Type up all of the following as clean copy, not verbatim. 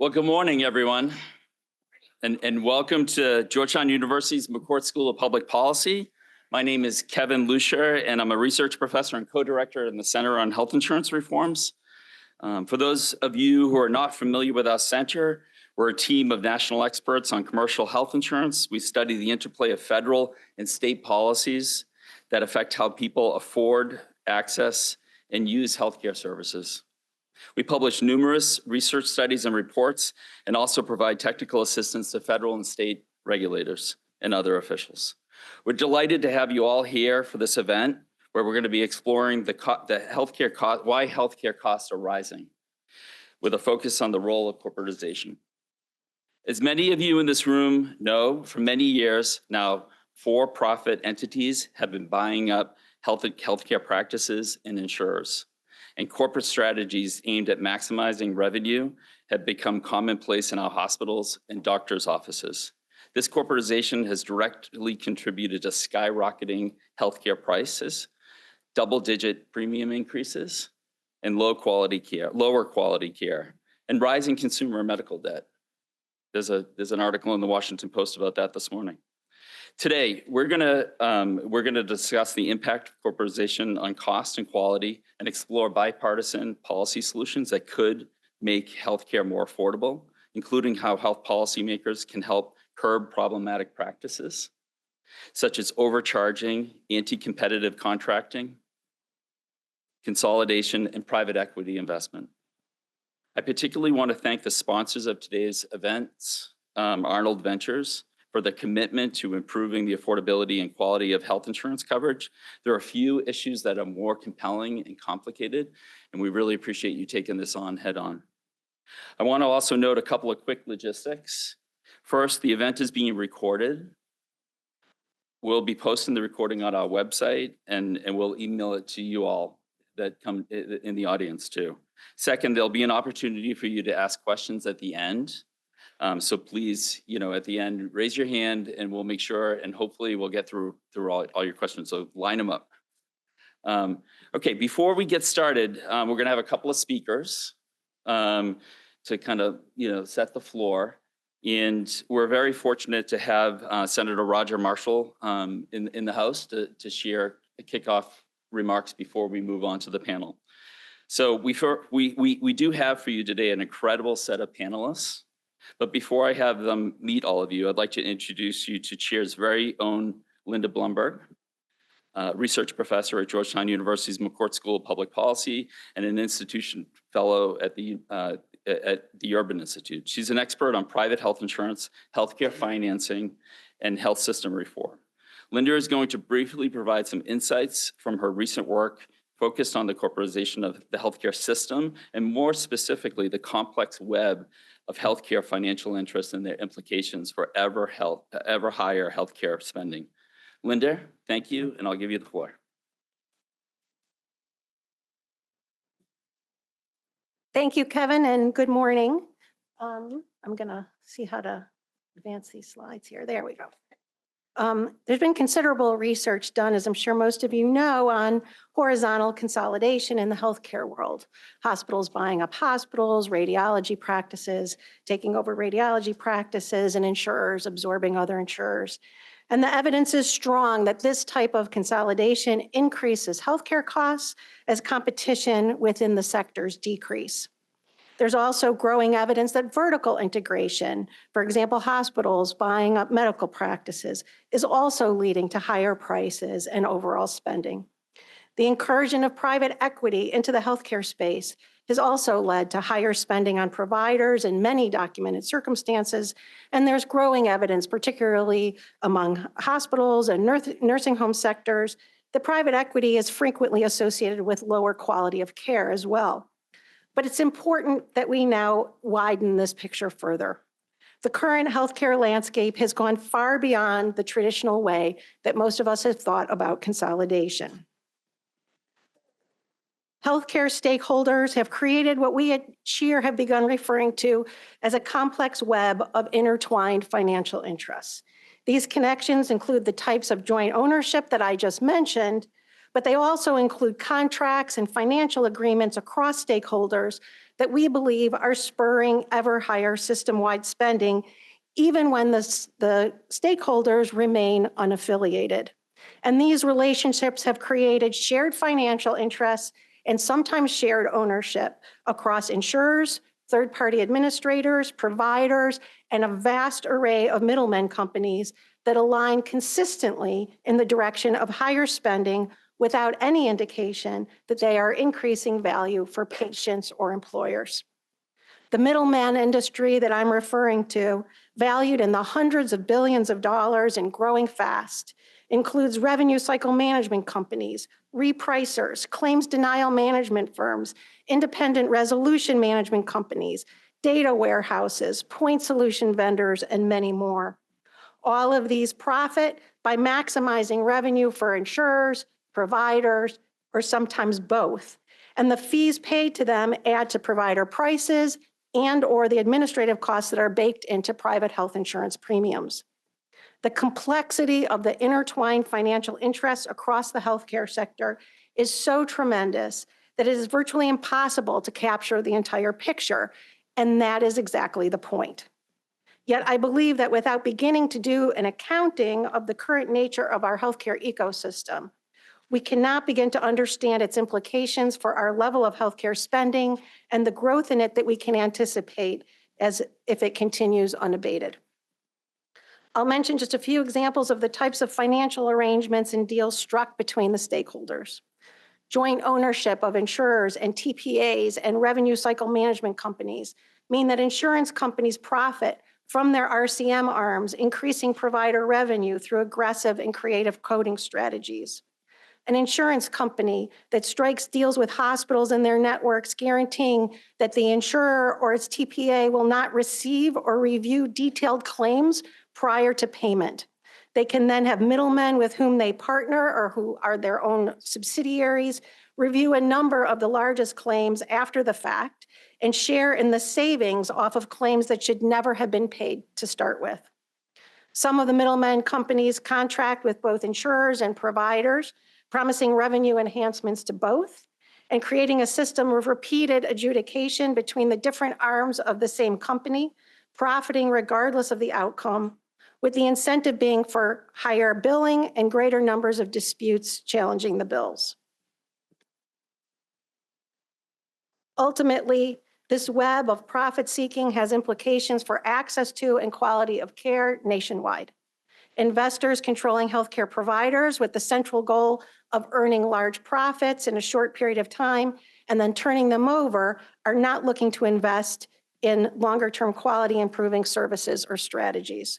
Well, good morning, everyone, and welcome to Georgetown University's McCourt School of Public Policy. My name is Kevin Lucier, and I'm a research professor and co-director in the Center on Health Insurance Reforms. For those of you who are not familiar with our center, we're a team of national experts on commercial health insurance. We study the interplay of federal and state policies that affect how people afford, access, and use healthcare services. We publish numerous research studies and reports and also provide technical assistance to federal and state regulators and other officials. We're delighted to have you all here for this event where we're going to be exploring why healthcare costs are rising with a focus on the role of corporatization. As many of you in this room know, for many years now, for-profit entities have been buying up healthcare practices and insurers. And corporate strategies aimed at maximizing revenue have become commonplace in our hospitals and doctors' offices. This corporatization has directly contributed to skyrocketing healthcare prices, double-digit premium increases, and lower quality care, and rising consumer medical debt. There's an article in the Washington Post about that this morning. Today, we're gonna discuss the impact of corporatization on cost and quality and explore bipartisan policy solutions that could make healthcare more affordable, including how health policymakers can help curb problematic practices, such as overcharging, anti-competitive contracting, consolidation, and private equity investment. I particularly want to thank the sponsors of today's events, Arnold Ventures, for the commitment to improving the affordability and quality of health insurance coverage. There are a few issues that are more compelling and complicated, and we really appreciate you taking this on head on. I want to also note a couple of quick logistics. First, the event is being recorded. We'll be posting the recording on our website, and we'll email it to you all that come in the audience too. Second, there'll be an opportunity for you to ask questions at the end. So please, at the end, raise your hand and we'll make sure, and hopefully we'll get through all your questions. So line them up. Okay, before we get started, we're gonna have a couple of speakers to kind of, set the floor. And we're very fortunate to have Senator Roger Marshall in the house to share kickoff remarks before we move on to the panel. So we do have for you today an incredible set of panelists. But before I have them meet all of you, I'd like to introduce you to CHIR's very own Linda Blumberg, research professor at Georgetown University's McCourt School of Public Policy and an institution fellow at the Urban Institute. She's an expert on private health insurance, healthcare financing, and health system reform. Linda is going to briefly provide some insights from her recent work focused on the corporatization of the healthcare system, and more specifically, the complex web of healthcare financial interests and their implications for ever higher healthcare spending. Linda, thank you, and I'll give you the floor. Thank you, Kevin, and good morning. I'm gonna see how to advance these slides here. There we go. There's been considerable research done, as I'm sure most of you know, on horizontal consolidation in the healthcare world. Hospitals buying up hospitals, radiology practices, taking over radiology practices, and insurers absorbing other insurers. And the evidence is strong that this type of consolidation increases healthcare costs as competition within the sectors decrease. There's also growing evidence that vertical integration, for example, hospitals buying up medical practices, is also leading to higher prices and overall spending. The incursion of private equity into the healthcare space has also led to higher spending on providers in many documented circumstances, and there's growing evidence, particularly among hospitals and nursing home sectors, that private equity is frequently associated with lower quality of care as well. But it's important that we now widen this picture further. The current healthcare landscape has gone far beyond the traditional way that most of us have thought about consolidation. Healthcare stakeholders have created what we at CHIR have begun referring to as a complex web of intertwined financial interests. These connections include the types of joint ownership that I just mentioned, but they also include contracts and financial agreements across stakeholders that we believe are spurring ever higher system-wide spending, even when the stakeholders remain unaffiliated. And these relationships have created shared financial interests and sometimes shared ownership across insurers, third-party administrators, providers, and a vast array of middlemen companies that align consistently in the direction of higher spending without any indication that they are increasing value for patients or employers. The middleman industry that I'm referring to, valued in the hundreds of billions of dollars and growing fast, includes revenue cycle management companies, repricers, claims denial management firms, independent resolution management companies, data warehouses, point solution vendors, and many more. All of these profit by maximizing revenue for insurers, providers, or sometimes both. And the fees paid to them add to provider prices and/or the administrative costs that are baked into private health insurance premiums. The complexity of the intertwined financial interests across the healthcare sector is so tremendous that it is virtually impossible to capture the entire picture, and that is exactly the point. Yet I believe that without beginning to do an accounting of the current nature of our healthcare ecosystem, we cannot begin to understand its implications for our level of healthcare spending and the growth in it that we can anticipate as if it continues unabated. I'll mention just a few examples of the types of financial arrangements and deals struck between the stakeholders. Joint ownership of insurers and TPAs and revenue cycle management companies mean that insurance companies profit from their RCM arms, increasing provider revenue through aggressive and creative coding strategies. An insurance company that strikes deals with hospitals and their networks, guaranteeing that the insurer or its TPA will not receive or review detailed claims prior to payment. They can then have middlemen with whom they partner or who are their own subsidiaries review a number of the largest claims after the fact and share in the savings off of claims that should never have been paid to start with. Some of the middlemen companies contract with both insurers and providers, promising revenue enhancements to both, and creating a system of repeated adjudication between the different arms of the same company, profiting regardless of the outcome, with the incentive being for higher billing and greater numbers of disputes challenging the bills. Ultimately, this web of profit seeking has implications for access to and quality of care nationwide. Investors controlling healthcare providers with the central goal of earning large profits in a short period of time and then turning them over are not looking to invest in longer-term quality improving services or strategies.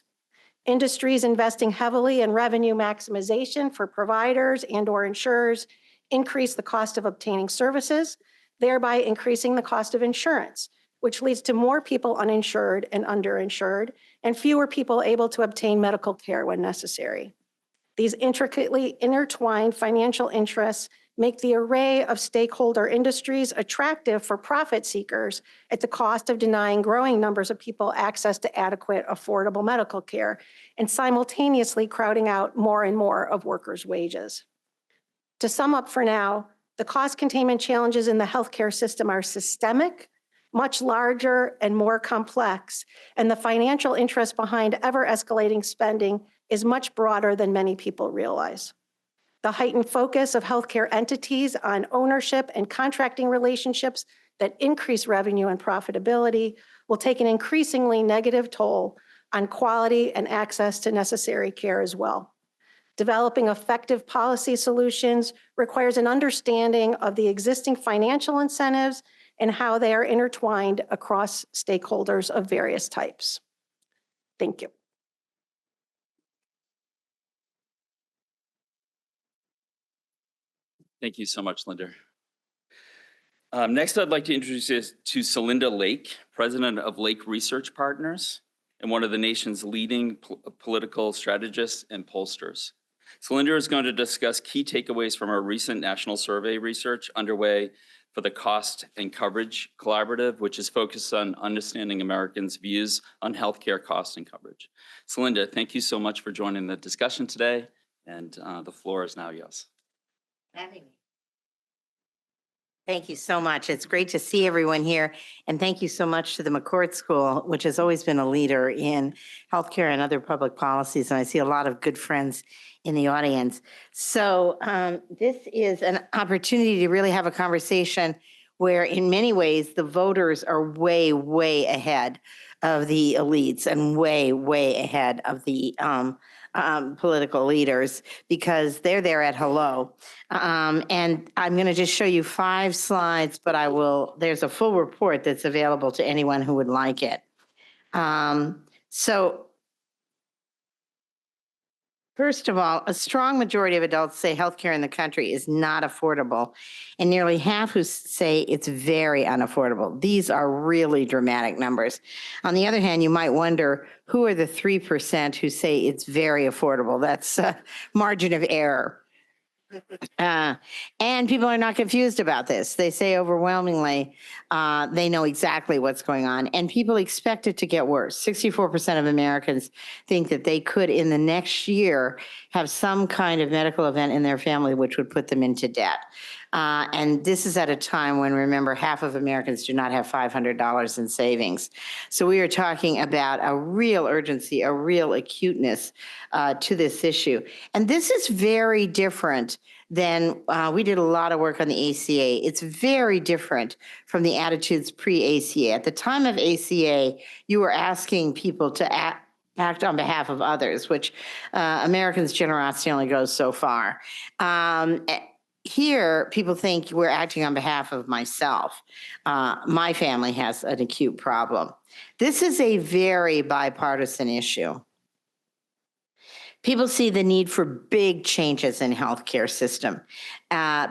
Industries investing heavily in revenue maximization for providers and/or insurers increase the cost of obtaining services, thereby increasing the cost of insurance, which leads to more people uninsured and underinsured, and fewer people able to obtain medical care when necessary. These intricately intertwined financial interests make the array of stakeholder industries attractive for profit seekers at the cost of denying growing numbers of people access to adequate, affordable medical care, and simultaneously crowding out more and more of workers' wages. To sum up for now, the cost containment challenges in the healthcare system are systemic, much larger and more complex, and the financial interest behind ever-escalating spending is much broader than many people realize. The heightened focus of healthcare entities on ownership and contracting relationships that increase revenue and profitability will take an increasingly negative toll on quality and access to necessary care as well. Developing effective policy solutions requires an understanding of the existing financial incentives and how they are intertwined across stakeholders of various types. Thank you. Thank you so much, Linda. Next, I'd like to introduce you to Celinda Lake, president of Lake Research Partners and one of the nation's leading political strategists and pollsters. Celinda is going to discuss key takeaways from our recent national survey research underway for the Cost and Coverage Collaborative, which is focused on understanding Americans' views on healthcare cost and coverage. Celinda, thank you so much for joining the discussion today, and the floor is now yours. Having me. Thank you so much. It's great to see everyone here. And thank you so much to the McCourt School, which has always been a leader in healthcare and other public policies. And I see a lot of good friends in the audience. So this is an opportunity to really have a conversation where in many ways the voters are way, way ahead of the elites and way, way ahead of the political leaders because they're there at hello. And I'm going to just show you 5 slides, but there's a full report that's available to anyone who would like it. So first of all, a strong majority of adults say healthcare in the country is not affordable, and nearly half who say it's very unaffordable. These are really dramatic numbers. On the other hand, you might wonder, who are the 3% who say it's very affordable? That's a margin of error. And people are not confused about this. They say overwhelmingly, they know exactly what's going on, and people expect it to get worse. 64% of Americans think that they could, in the next year, have some kind of medical event in their family which would put them into debt. And this is at a time when, remember, half of Americans do not have $500 in savings. So we are talking about a real urgency, a real acuteness to this issue. And this is very different than, we did a lot of work on the ACA. It's very different from the attitudes pre-ACA. At the time of ACA, you were asking people to act on behalf of others, which Americans' generosity only goes so far. Here, people think we're acting on behalf of myself. My family has an acute problem. This is a very bipartisan issue. People see the need for big changes in healthcare system.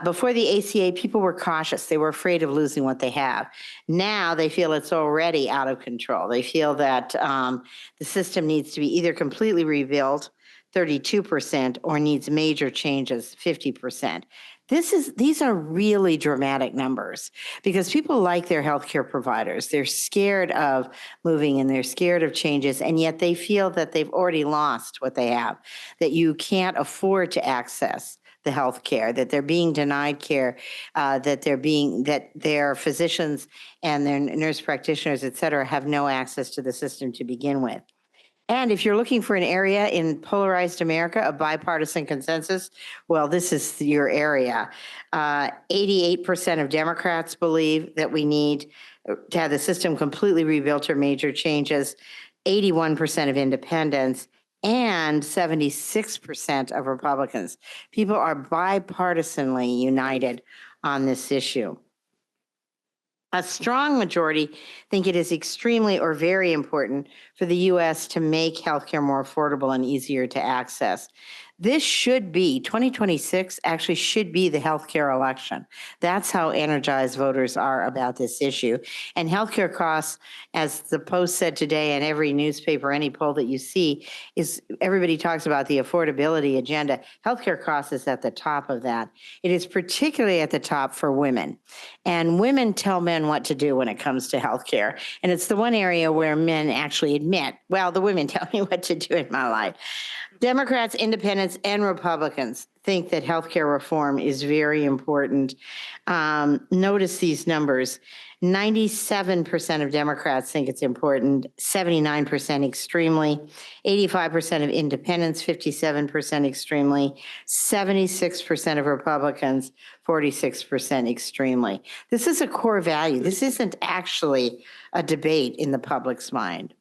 Before the ACA, people were cautious. They were afraid of losing what they have. Now they feel it's already out of control. They feel that the system needs to be either completely rebuilt, 32%, or needs major changes, 50%. These are really dramatic numbers because people like their healthcare providers. They're scared of moving and they're scared of changes, and yet they feel that they've already lost what they have, that you can't afford to access the health care, that they're being denied care, that their physicians and their nurse practitioners, et cetera, have no access to the system to begin with. And if you're looking for an area in polarized America, a bipartisan consensus, well, this is your area. 88% of Democrats believe that we need to have the system completely rebuilt or major changes, 81% of independents, and 76% of Republicans. People are bipartisanly united on this issue. A strong majority think it is extremely or very important for the U.S. to make healthcare more affordable and easier to access. This should be, 2026 actually should be the healthcare election. That's how energized voters are about this issue. And healthcare costs, as the Post said today, and every newspaper, any poll that you see, is everybody talks about the affordability agenda. Healthcare costs is at the top of that. It is particularly at the top for women. And women tell men what to do when it comes to healthcare. And it's the one area where men actually admit, well, the women tell me what to do in my life. Democrats, independents, and Republicans think that healthcare reform is very important. Notice these numbers. 97% of Democrats think it's important, 79% extremely, 85% of independents, 57% extremely, 76% of Republicans, 46% extremely. This is a core value. This isn't actually a debate in the public's mind.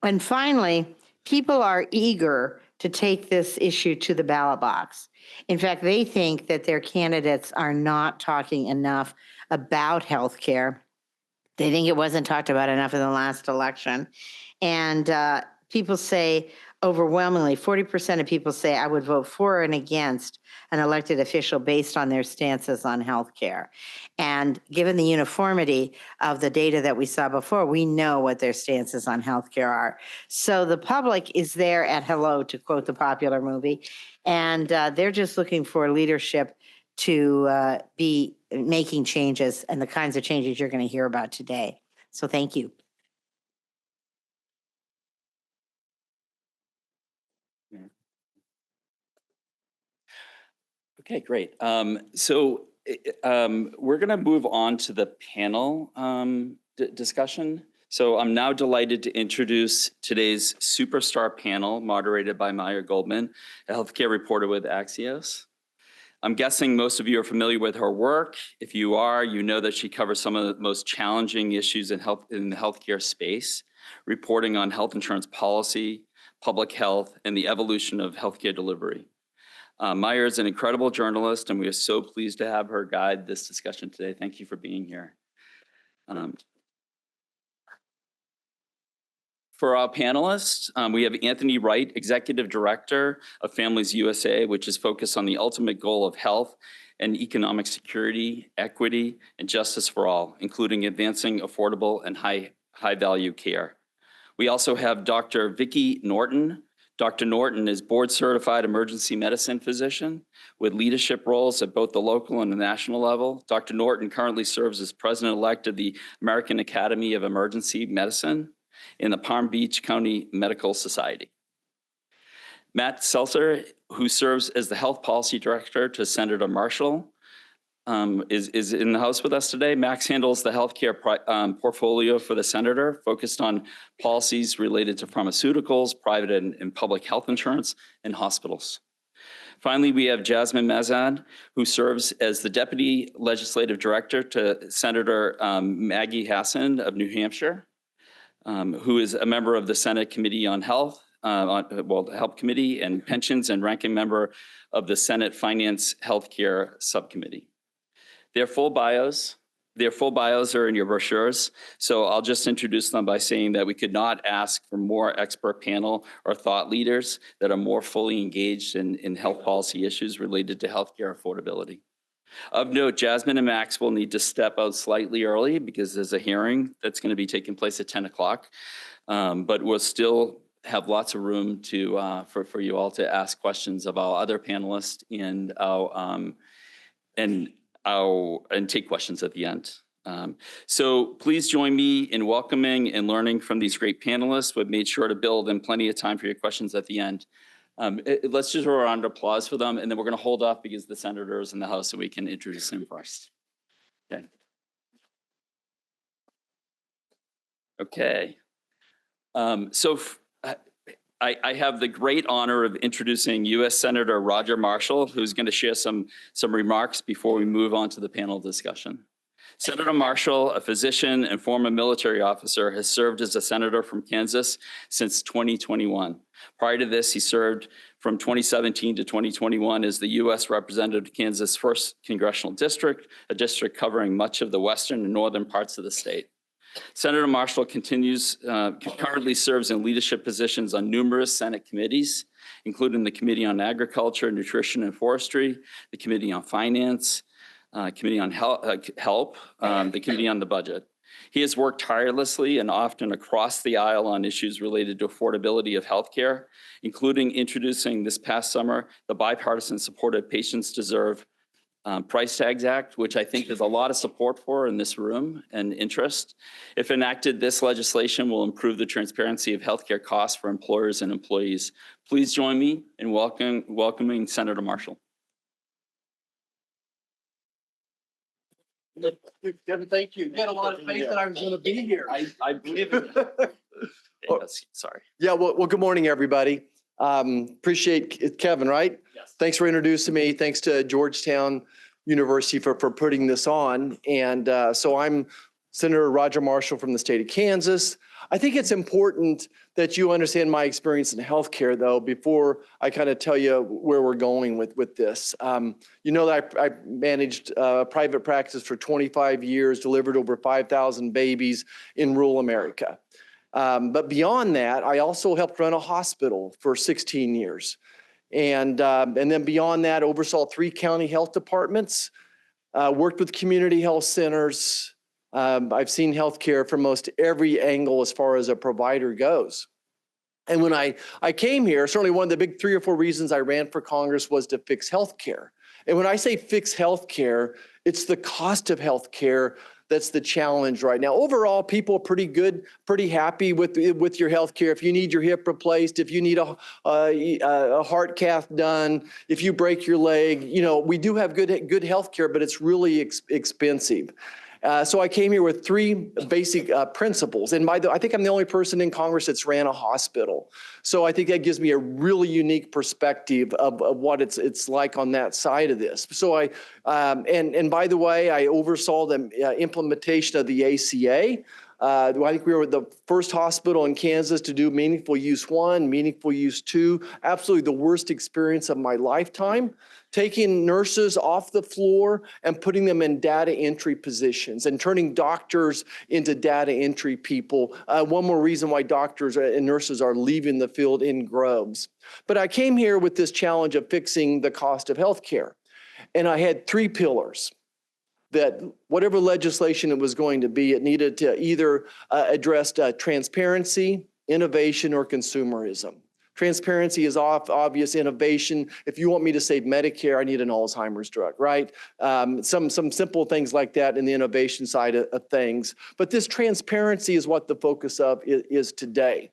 And finally, people are eager to take this issue to the ballot box. In fact, they think that their candidates are not talking enough about health care. They think it wasn't talked about enough in the last election. And people say overwhelmingly, 40% of people say I would vote for and against an elected official based on their stances on health care. And given the uniformity of the data that we saw before, we know what their stances on health care are. So the public is there at hello, to quote the popular movie, and they're just looking for leadership to be making changes and the kinds of changes you're going to hear about today. So thank you. Okay, great. So we're going to move on to the panel discussion. So I'm now delighted to introduce today's superstar panel, moderated by Goldman, a healthcare reporter with Axios. I'm guessing most of you are familiar with her work. If you are, you know that she covers some of the most challenging issues in the healthcare space, reporting on health insurance policy, public health, and the evolution of healthcare delivery. Maya is an incredible journalist, and we are so pleased to have her guide this discussion today. Thank you for being here. For our panelists, we have Anthony Wright, Executive Director of Families USA, which is focused on the ultimate goal of health and economic security, equity, and justice for all, including advancing affordable and high-value care. We also have Dr. Vicki Norton. Dr. Norton is board-certified emergency medicine physician with leadership roles at both the local and the national level. Dr. Norton currently serves as president-elect of the American Academy of Emergency Medicine in the Palm Beach County Medical Society. Matt Seltzer, who serves as the Health Policy Director to Senator Marshall, is in the House with us today. Max handles the healthcare portfolio for the Senator, focused on policies related to pharmaceuticals, private and public health insurance, and hospitals. Finally, we have Jasmine Masand, who serves as the Deputy Legislative Director to Senator Maggie Hassan of New Hampshire, who is a member of the Senate Committee on Health, the Health Committee and Pensions, and ranking member of the Senate Finance Healthcare Subcommittee. Their full bios are in your brochures, so I'll just introduce them by saying that we could not ask for more expert panel or thought leaders that are more fully engaged in health policy issues related to healthcare affordability. Of note, Jasmine and Max will need to step out slightly early because there's a hearing that's going to be taking place at 10 o'clock, but we'll still have lots of room for you all to ask questions of our other panelists and take questions at the end. So please join me in welcoming and learning from these great panelists. We've made sure to build in plenty of time for your questions at the end. Let's just throw a round of applause for them, and then we're going to hold off because the senator is in the House, so we can introduce him first. Okay. I have the great honor of introducing U.S. Senator Roger Marshall, who's going to share some remarks before we move on to the panel discussion. Senator Marshall, a physician and former military officer, has served as a senator from Kansas since 2021. Prior to this, he served from 2017 to 2021 as the U.S. representative to Kansas' 1st Congressional District, a district covering much of the western and northern parts of the state. Senator Marshall currently serves in leadership positions on numerous Senate committees, including the Committee on Agriculture, Nutrition, and Forestry, the Committee on Finance, Committee on Health, the Committee on the Budget. He has worked tirelessly and often across the aisle on issues related to affordability of healthcare, including introducing this past summer the bipartisan supported Patients Deserve Price Tags Act, which I think there's a lot of support for in this room and interest. If enacted, this legislation will improve the transparency of healthcare costs for employers and employees. Please join me in welcoming Senator Marshall. Kevin, thank you. You had a lot of faith that I was going to be here. I believe it. Sorry. Yeah, well, good morning, everybody. Appreciate it, Kevin, right? Yes. Thanks for introducing me. Thanks to Georgetown University for putting this on. And so I'm Senator Roger Marshall from the state of Kansas. I think it's important that you understand my experience in healthcare, though, before I kind of tell you where we're going with this. You know that I managed private practice for 25 years, delivered over 5,000 babies in rural America. But beyond that, I also helped run a hospital for 16 years. And then beyond that, oversaw 3 county health departments, worked with community health centers. I've seen healthcare from most every angle as far as a provider goes. And when I came here, certainly one of the big 3 or 4 reasons I ran for Congress was to fix healthcare. And when I say fix healthcare, it's the cost of healthcare that's the challenge right now. Overall, people are pretty good, pretty happy with your health care. If you need your hip replaced, if you need a heart cath done, if you break your leg, we do have good health care, but it's really expensive. So I came here with three basic principles. And I think I'm the only person in Congress that's ran a hospital. So I think that gives me a really unique perspective of what it's like on that side of this. So and by the way, I oversaw the implementation of the ACA. I think we were the first hospital in Kansas to do meaningful use 1, meaningful use 2, absolutely the worst experience of my lifetime. Taking nurses off the floor and putting them in data entry positions and turning doctors into data entry people. One more reason why doctors and nurses are leaving the field in droves. But I came here with this challenge of fixing the cost of healthcare. And I had 3 pillars that whatever legislation it was going to be, it needed to either address transparency, innovation, or consumerism. Transparency is obvious. Innovation, if you want me to save Medicare, I need an Alzheimer's drug, right? Some simple things like that in the innovation side of things. But this transparency is what the focus of is today.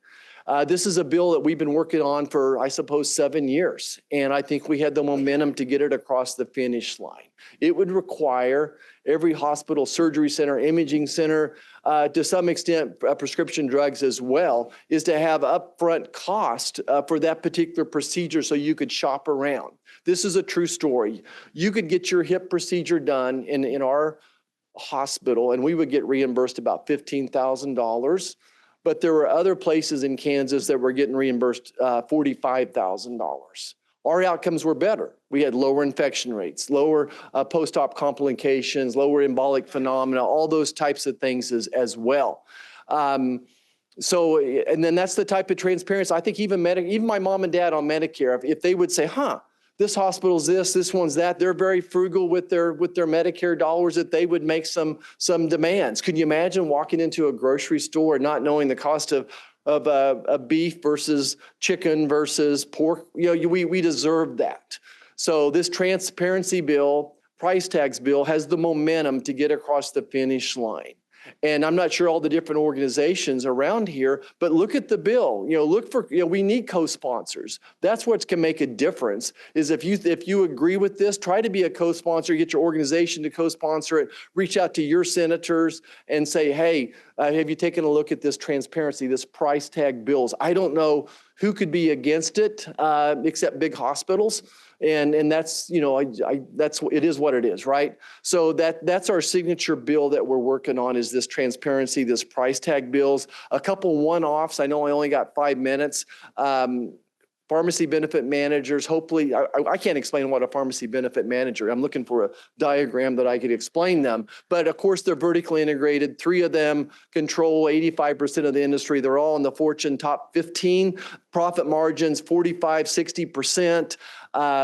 This is a bill that we've been working on for, I suppose, 7 years. And I think we had the momentum to get it across the finish line. It would require every hospital, surgery center, imaging center, to some extent, prescription drugs as well, is to have upfront cost for that particular procedure so you could shop around. This is a true story. You could get your hip procedure done in our hospital, and we would get reimbursed about $15,000. But there were other places in Kansas that were getting reimbursed $45,000. Our outcomes were better. We had lower infection rates, lower post-op complications, lower embolic phenomena, all those types of things as well. And then that's the type of transparency. I think even my mom and dad on Medicare, if they would say, this hospital's this one's that, they're very frugal with their Medicare dollars, that they would make some demands. Could you imagine walking into a grocery store and not knowing the cost of beef versus chicken versus pork? We deserve that. So this transparency bill, price tags bill, has the momentum to get across the finish line. And I'm not sure all the different organizations around here, but look at the bill. Look for, we need co-sponsors. That's what can make a difference, is if you agree with this, try to be a co-sponsor, get your organization to co-sponsor it, reach out to your senators and say, hey, have you taken a look at this transparency, this price tag bills? I don't know who could be against it except big hospitals. And that's, it is what it is, right? So that's our signature bill that we're working on, is this transparency, this price tag bills. A couple one-offs. I know I only got 5 minutes. Pharmacy benefit managers, hopefully, I can't explain what a pharmacy benefit manager, I'm looking for a diagram that I could explain them. But of course, they're vertically integrated. 3 of them control 85% of the industry. They're all in the Fortune top 15. Profit margins, 45, 60%.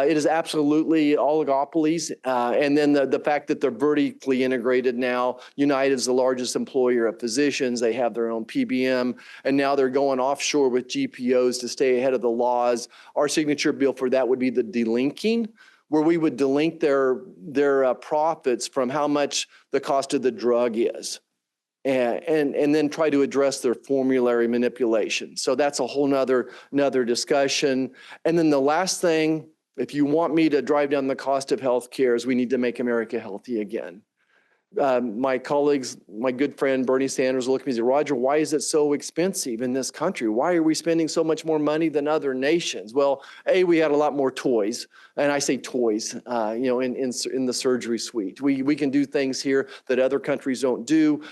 It is absolutely oligopolies. And then the fact that they're vertically integrated now. United is the largest employer of physicians. They have their own PBM. And now they're going offshore with GPOs to stay ahead of the laws. Our signature bill for that would be the delinking, where we would delink their profits from how much the cost of the drug is. And then try to address their formulary manipulation. So that's a whole nother discussion. And then the last thing, if you want me to drive down the cost of healthcare, is we need to make America healthy again. My colleagues, my good friend Bernie Sanders looked at me and said, Roger, why is it so expensive in this country? Why are we spending so much more money than other nations? Well, we had a lot more toys. And I say toys, in the surgery suite. We can do things here that other countries don't do.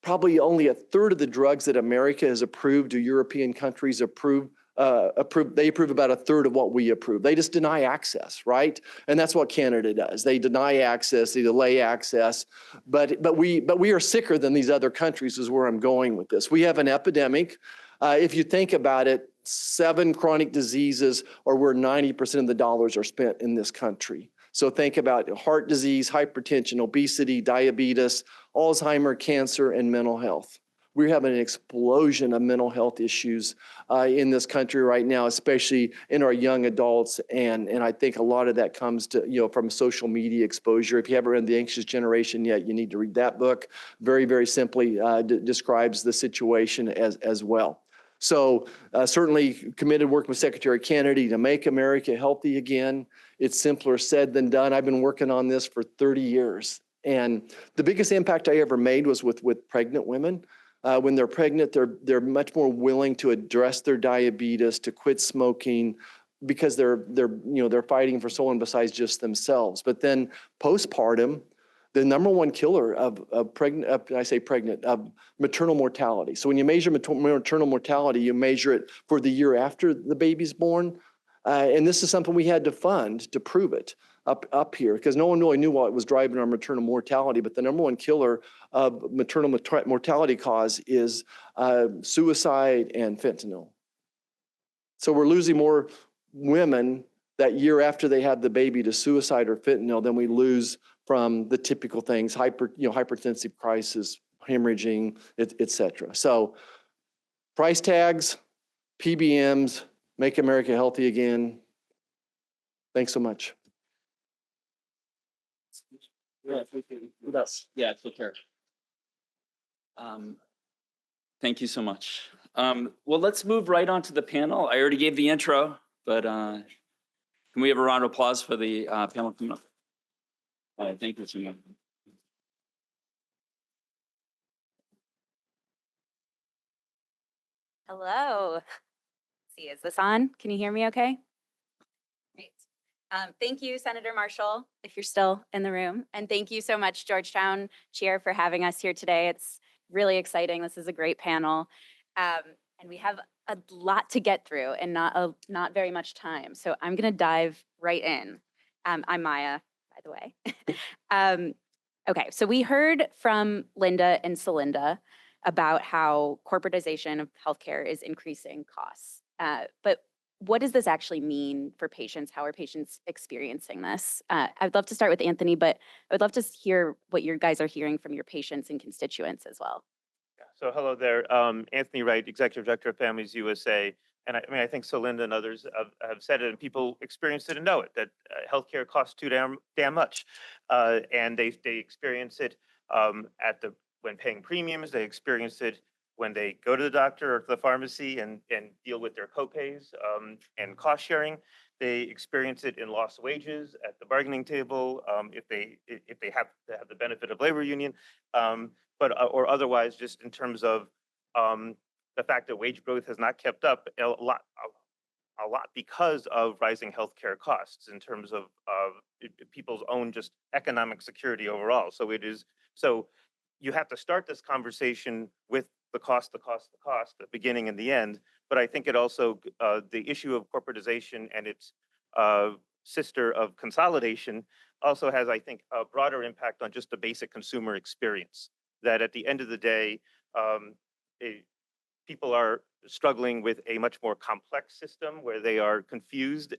Probably only 1/3 of the drugs that America has approved do European countries approve. They approve about 1/3 of what we approve. They just deny access, right? And that's what Canada does. They deny access, they delay access. But we are sicker than these other countries, is where I'm going with this. We have an epidemic. If you think about it, 7 chronic diseases are where 90% of the dollars are spent in this country. So think about heart disease, hypertension, obesity, diabetes, Alzheimer's, cancer, and mental health. we're having an explosion of mental health issues in this country right now, especially in our young adults. And I think a lot of that comes to, from social media exposure. If you haven't read The Anxious Generation yet, you need to read that book. Very, very simply describes the situation as well. So certainly committed working with Secretary Kennedy to make America healthy again. It's simpler said than done. I've been working on this for 30 years. And the biggest impact I ever made was with pregnant women. When they're pregnant, they're much more willing to address their diabetes, to quit smoking, because they're fighting for someone besides just themselves. But then postpartum, the number one killer of maternal mortality. So when you measure maternal mortality, you measure it for the year after the baby's born. And this is something we had to fund to prove it up here, because no one really knew what was driving our maternal mortality. But the number one killer of maternal mortality cause is suicide and fentanyl. So we're losing more women that year after they have the baby to suicide or fentanyl than we lose from the typical things, hypertensive crisis, hemorrhaging, et cetera. So price tags, PBMs, make America healthy again. Thanks so much. Yeah, it's okay. Thank you so much. Well, let's move right on to the panel. I already gave the intro, but can we have a round of applause for the panel coming up? Thank you so much. Hello. See, is this on? Can you hear me okay? Great. Thank you, Senator Marshall, if you're still in the room. And thank you so much, Georgetown CHIR, for having us here today. It's really exciting. This is a great panel. And we have a lot to get through and not very much time. So I'm going to dive right in. I'm Maya, by the way. Okay, so we heard from Linda and Celinda about how corporatization of healthcare is increasing costs. But what does this actually mean for patients? How are patients experiencing this? I'd love to start with Anthony, but I would love to hear what you guys are hearing from your patients and constituents as well. So hello there, Anthony Wright, Executive Director of Families USA. And I think Celinda and others have said it, and people experience it and know it, that healthcare costs too damn much. And they experience it when paying premiums, they experience it when they go to the doctor or to the pharmacy and deal with their copays and cost sharing. They experience it in lost wages at the bargaining table, if they have to have the benefit of labor union, or otherwise just in terms of the fact that wage growth has not kept up a lot because of rising healthcare costs in terms of people's own just economic security overall. So you have to start this conversation with the cost, the beginning and the end. But I think it also, the issue of corporatization and its sister of consolidation also has, I think, a broader impact on just the basic consumer experience. That at the end of the day, people are struggling with a much more complex system where they are confused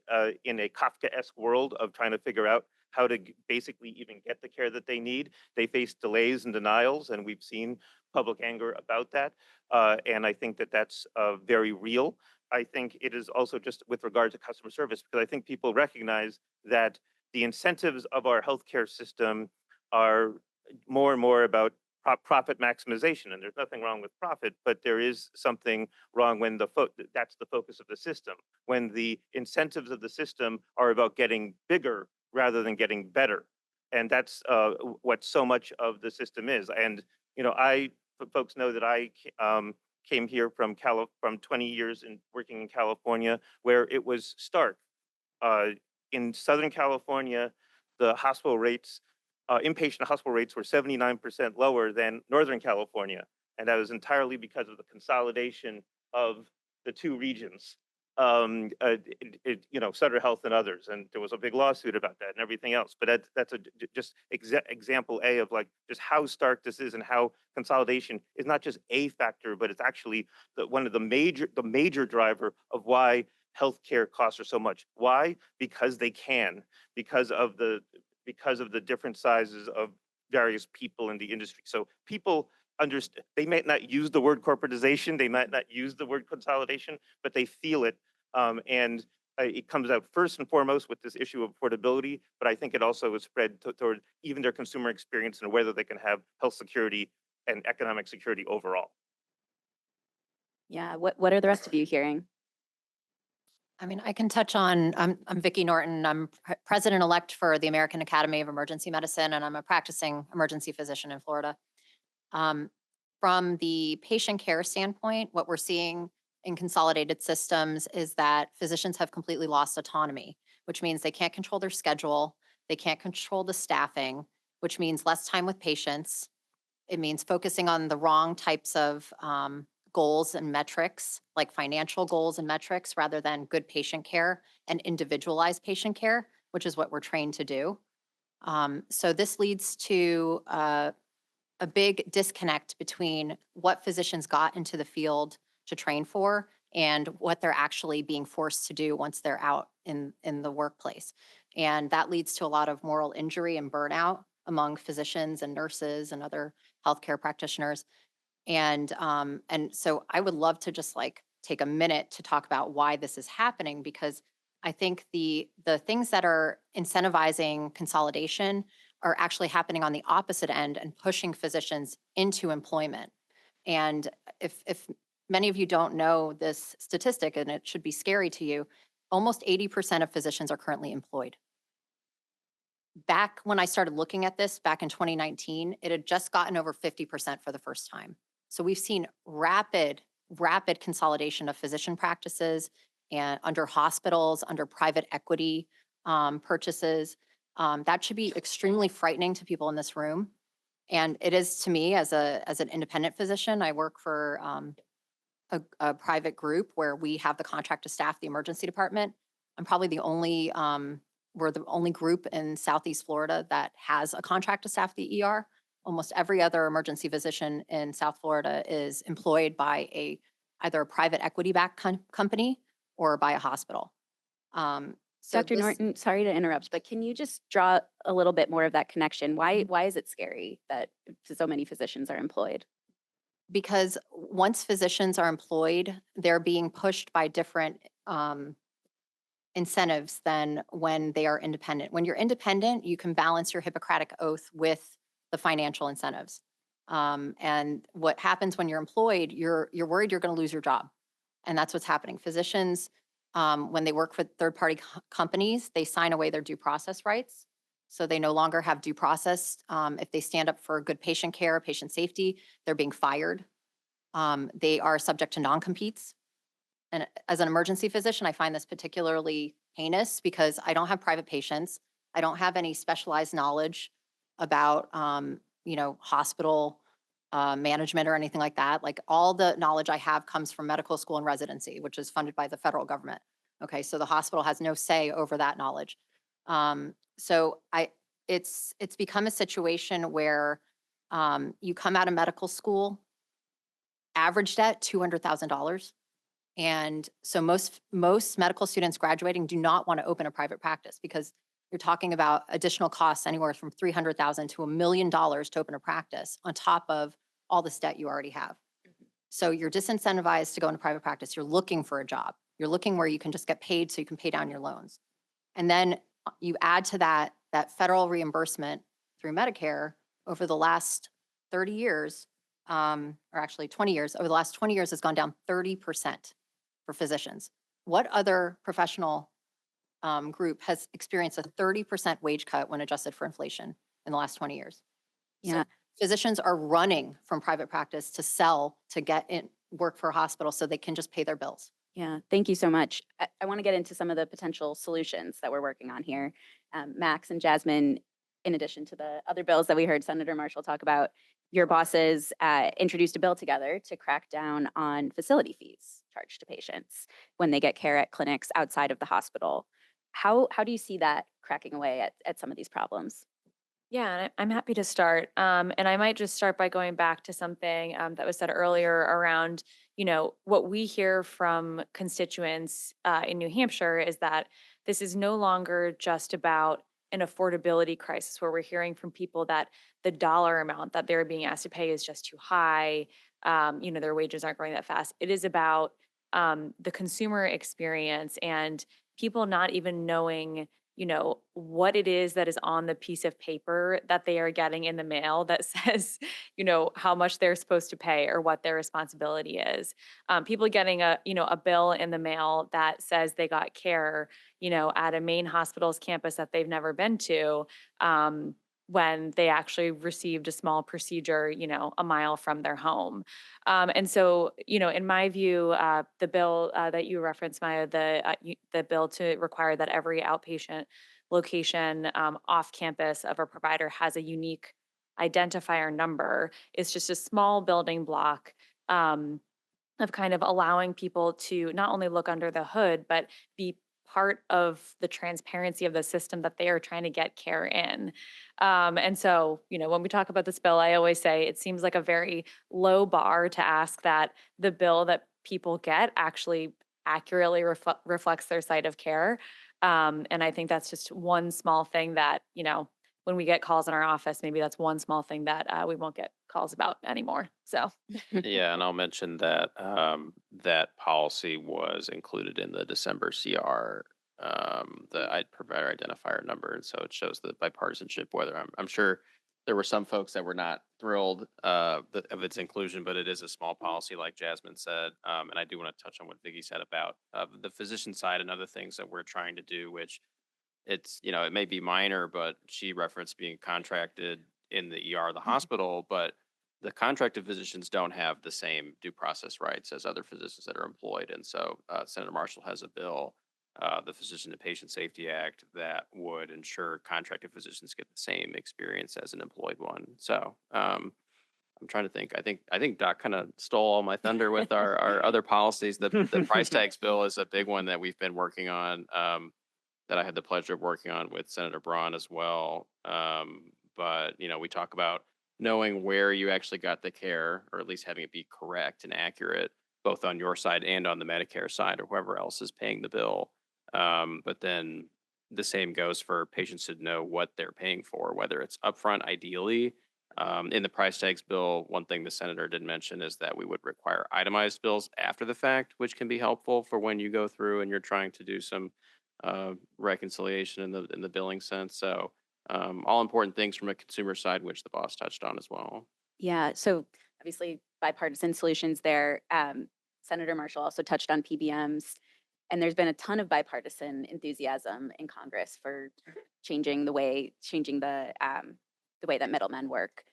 in a Kafkaesque world of trying to figure out how to basically even get the care that they need. They face delays and denials, and we've seen public anger about that. And I think that that's very real. I think it is also just with regard to customer service, because I think people recognize that the incentives of our healthcare system are more and more about profit maximization, and there's nothing wrong with profit, but there is something wrong when that's the focus of the system. When the incentives of the system are about getting bigger rather than getting better, and that's what so much of the system is. And folks know that I came here from 20 years in working in California, where it was stark. In Southern California, the hospital rates. Inpatient hospital rates were 79% lower than Northern California. And that was entirely because of the consolidation of the two regions, Sutter Health and others. And there was a big lawsuit about that and everything else. But that's just example A of like just how stark this is and how consolidation is not just a factor, but it's actually one of the major driver of why healthcare costs are so much. Why? Because they can, because of the different sizes of various people in the industry. So people understand, they might not use the word corporatization, they might not use the word consolidation, but they feel it. And it comes out first and foremost with this issue of affordability, but I think it also is spread toward even their consumer experience and whether they can have health security and economic security overall. Yeah, what are the rest of you hearing? I mean, I can touch on, I'm Vicki Norton. I'm president-elect for the American Academy of Emergency Medicine, and I'm a practicing emergency physician in Florida. From the patient care standpoint, what we're seeing in consolidated systems is that physicians have completely lost autonomy, which means they can't control their schedule, they can't control the staffing, which means less time with patients. It means focusing on the wrong types of goals and metrics, like financial goals and metrics, rather than good patient care and individualized patient care, which is what we're trained to do. So this leads to a big disconnect between what physicians got into the field to train for and what they're actually being forced to do once they're out in the workplace. And that leads to a lot of moral injury and burnout among physicians and nurses and other healthcare practitioners. And so I would love to just like take a minute to talk about why this is happening, because I think the things that are incentivizing consolidation are actually happening on the opposite end and pushing physicians into employment. And if many of you don't know this statistic, and it should be scary to you, almost 80% of physicians are currently employed. Back when I started looking at this back in 2019, it had just gotten over 50% for the first time. So we've seen rapid consolidation of physician practices and under hospitals, under private equity purchases. That should be extremely frightening to people in this room. And it is to me as an independent physician. I work for a private group where we have the contract to staff the emergency department. I'm probably the only, we're the only group in Southeast Florida that has a contract to staff the ER. Almost every other emergency physician in South Florida is employed by either a private equity-backed company or by a hospital. So Dr. Norton, sorry to interrupt, but can you just draw a little bit more of that connection? Why is it scary that so many physicians are employed? Because once physicians are employed, they're being pushed by different incentives than when they are independent. When you're independent, you can balance your Hippocratic oath with the financial incentives. And what happens when you're employed, you're worried you're going to lose your job. And that's what's happening. Physicians, when they work for third-party companies, they sign away their due process rights. So they no longer have due process. If they stand up for good patient care, patient safety, they're being fired. They are subject to non-competes. And as an emergency physician, I find this particularly heinous because I don't have private patients. I don't have any specialized knowledge about, hospital management or anything like that. Like all the knowledge I have comes from medical school and residency, which is funded by the federal government. Okay, so the hospital has no say over that knowledge. So it's become a situation where you come out of medical school, average debt $200,000. And so most medical students graduating do not want to open a private practice because you're talking about additional costs anywhere from $300,000 to $1 million to open a practice on top of all this debt you already have. So you're disincentivized to go into private practice. You're looking for a job. You're looking where you can just get paid so you can pay down your loans. And then you add to that federal reimbursement through Medicare over the last 30 years, or actually 20 years, over the last 20 years has gone down 30% for physicians. What other professional group has experienced a 30% wage cut when adjusted for inflation in the last 20 years? Yeah. So physicians are running from private practice to get in work for a hospital so they can just pay their bills. Yeah, thank you so much. I want to get into some of the potential solutions that we're working on here. Max and Jasmine, in addition to the other bills that we heard Senator Marshall talk about, your bosses introduced a bill together to crack down on facility fees charged to patients when they get care at clinics outside of the hospital. How do you see that cracking away at some of these problems? Yeah, and I'm happy to start. And I might just start by going back to something that was said earlier around, what we hear from constituents in New Hampshire is that this is no longer just about an affordability crisis where we're hearing from people that the dollar amount that they're being asked to pay is just too high. Their wages aren't growing that fast. It is about the consumer experience and people not even knowing, what it is that is on the piece of paper that they are getting in the mail that says, how much they're supposed to pay or what their responsibility is. People getting a bill in the mail that says they got care, at a main hospital's campus that they've never been to, when they actually received a small procedure, a mile from their home. And so, in my view, the bill that you referenced, Maya, the bill to require that every outpatient location off campus of a provider has a unique identifier number is just a small building block of kind of allowing people to not only look under the hood, but be part of the transparency of the system that they are trying to get care in. And so, when we talk about this bill, I always say it seems like a very low bar to ask that the bill that people get actually accurately reflects their site of care. And I think that's just one small thing that, when we get calls in our office, maybe that's one small thing that we won't get calls about anymore. So, Yeah, and I'll mention that that policy was included in the December CR, the provider identifier number, and so it shows the bipartisanship. Whether I'm sure there were some folks that were not thrilled of its inclusion, but it is a small policy, like Jasmine said, and I do want to touch on what Vicki said about the physician side and other things that we're trying to do, which it's it may be minor, but she referenced being contracted in the ER of the hospital, but the contracted physicians don't have the same due process rights as other physicians that are employed. And so Senator Marshall has a bill, the Physician and Patient Safety Act, that would ensure contracted physicians get the same experience as an employed one. So I'm trying to think. I think Doc kind of stole all my thunder with our other policies. The price tags bill is a big one that we've been working on, that I had the pleasure of working on with Senator Braun as well. But we talk about knowing where you actually got the care, or at least having it be correct and accurate, both on your side and on the Medicare side, or whoever else is paying the bill. But then the same goes for patients to know what they're paying for, whether it's upfront, ideally. In the price tags bill, one thing the senator did mention is that we would require itemized bills after the fact, which can be helpful for when you go through and you're trying to do some reconciliation in the billing sense. So all important things from a consumer side, which the boss touched on as well. Yeah, so obviously bipartisan solutions there. Senator Marshall also touched on PBMs, and there's been a ton of bipartisan enthusiasm in Congress for changing the way that middlemen work,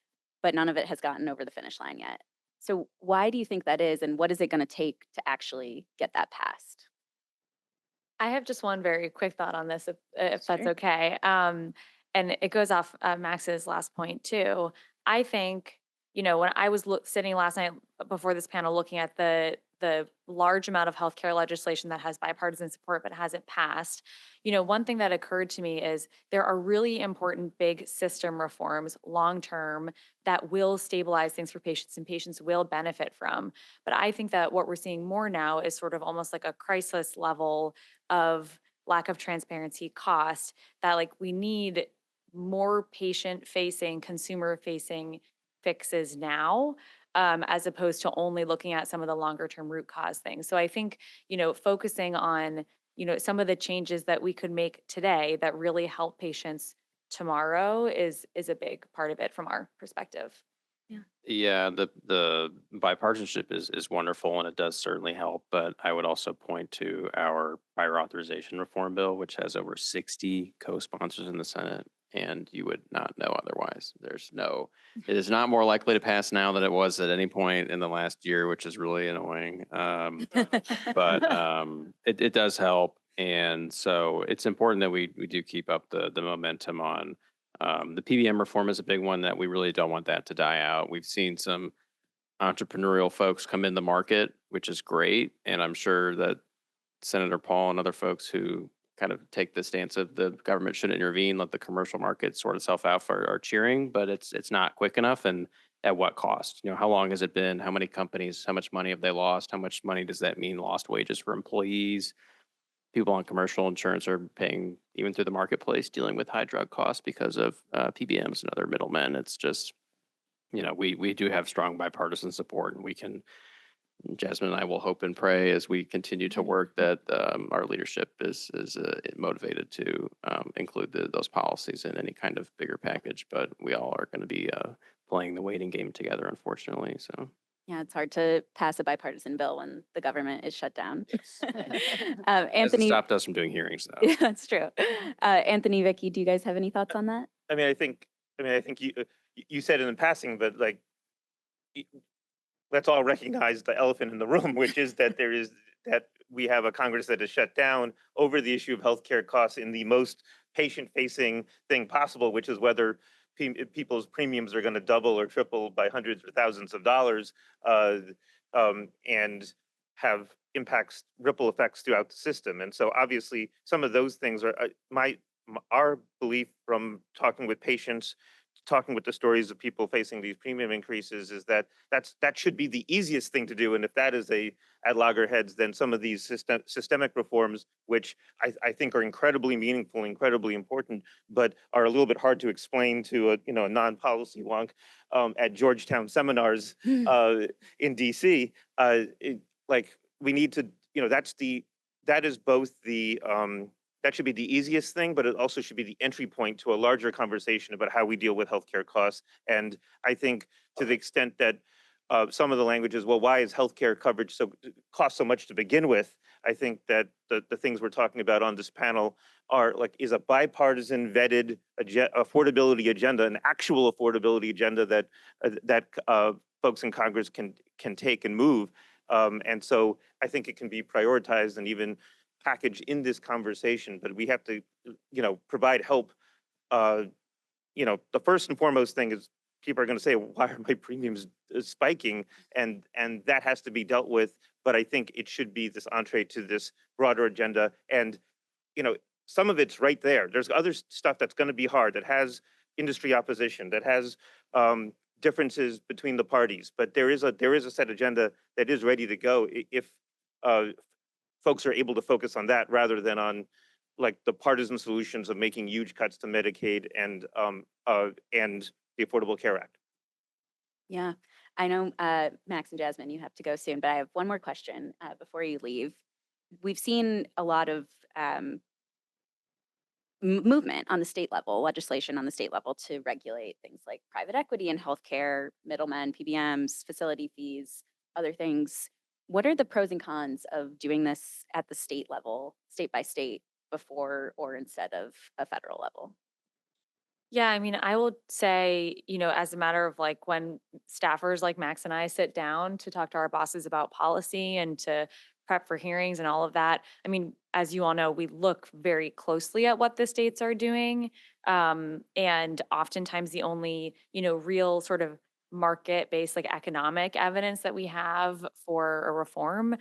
but none of it has gotten over the finish line yet. So why do you think that is, and what is it going to take to actually get that passed? I have just one very quick thought on this, if that's Sure. okay. And it goes off Max's last point too. I think, when I was sitting last night before this panel looking at the large amount of healthcare legislation that has bipartisan support but hasn't passed, one thing that occurred to me is there are really important big system reforms long term that will stabilize things for patients and patients will benefit from. But I think that what we're seeing more now is sort of almost like a crisis level of lack of transparency, cost, that like we need more patient facing, consumer facing fixes now, as opposed to only looking at some of the longer term root cause things. So I think, focusing on, some of the changes that we could make today that really help patients tomorrow is a big part of it from our perspective. Yeah, the bipartisanship is wonderful, and it does certainly help. But I would also point to our prior authorization reform bill, which has over 60 co-sponsors in the Senate, and you would not know otherwise. It is not more likely to pass now than it was at any point in the last year, which is really annoying. But it does help, and so it's important that we do keep up the momentum on. The PBM reform is a big one that we really don't want that to die out. We've seen some entrepreneurial folks come in the market, which is great. And I'm sure that Senator Paul and other folks who kind of take the stance of the government shouldn't intervene, let the commercial market sort itself out are cheering, but it's not quick enough. And at what cost? How long has it been? How many companies? How much money have they lost? How much money does that mean lost wages for employees? people on commercial insurance are paying even through the marketplace, dealing with high drug costs because of PBMs and other middlemen. It's just, we do have strong bipartisan support, and we can, Jasmine and I will hope and pray as we continue to work that our leadership is motivated to include those policies in any kind of bigger package. But we all are going to be playing the waiting game together, unfortunately. So. Yeah, it's hard to pass a bipartisan bill when the government is shut down. Hasn't Anthony, stopped us from doing hearings, though. yeah, that's true. Anthony, Vicki, do you guys have any thoughts on that? I think you said it in passing, but like, let's all recognize the elephant in the room, which is that we have a Congress that is shut down over the issue of healthcare costs in the most patient-facing thing possible, which is whether people's premiums are going to double or triple by hundreds or thousands of dollars, and have ripple effects throughout the system. And so obviously some of those things are our belief from talking with patients, talking with the stories of people facing these premium increases, is that should be the easiest thing to do. And if that is at loggerheads, then some of these systemic reforms, which I think are incredibly meaningful, incredibly important, but are a little bit hard to explain to a non-policy wonk at Georgetown seminars in DC. We need to, that is both that should be the easiest thing, but it also should be the entry point to a larger conversation about how we deal with healthcare costs. And I think to the extent that some of the language is, well, why is healthcare coverage cost so much to begin with? I think that the things we're talking about on this panel is a bipartisan vetted affordability agenda, an actual affordability agenda that folks in Congress can take and move. And so I think it can be prioritized and even package in this conversation, but we have to, provide help. The first and foremost thing is people are going to say, why are my premiums spiking? And that has to be dealt with. But I think it should be this entree to this broader agenda. And, some of it's right there. There's other stuff that's going to be hard, that has industry opposition, that has differences between the parties. But there is a set agenda that is ready to go if folks are able to focus on that rather than on the partisan solutions of making huge cuts to Medicaid and the Affordable Care Act. Yeah, I know, Max and Jasmine, you have to go soon, but I have one more question before you leave. We've seen a lot of movement on the state level, legislation on the state level to regulate things like private equity and healthcare, middlemen, PBMs, facility fees, other things. What are the pros and cons of doing this at the state level, state by state, before or instead of a federal level? Yeah, I will say, as a matter of when staffers like Max and I sit down to talk to our bosses about policy and to prep for hearings and all of that, as you all know, we look very closely at what the states are doing. And oftentimes the only, real sort of market-based economic evidence that we have for a reform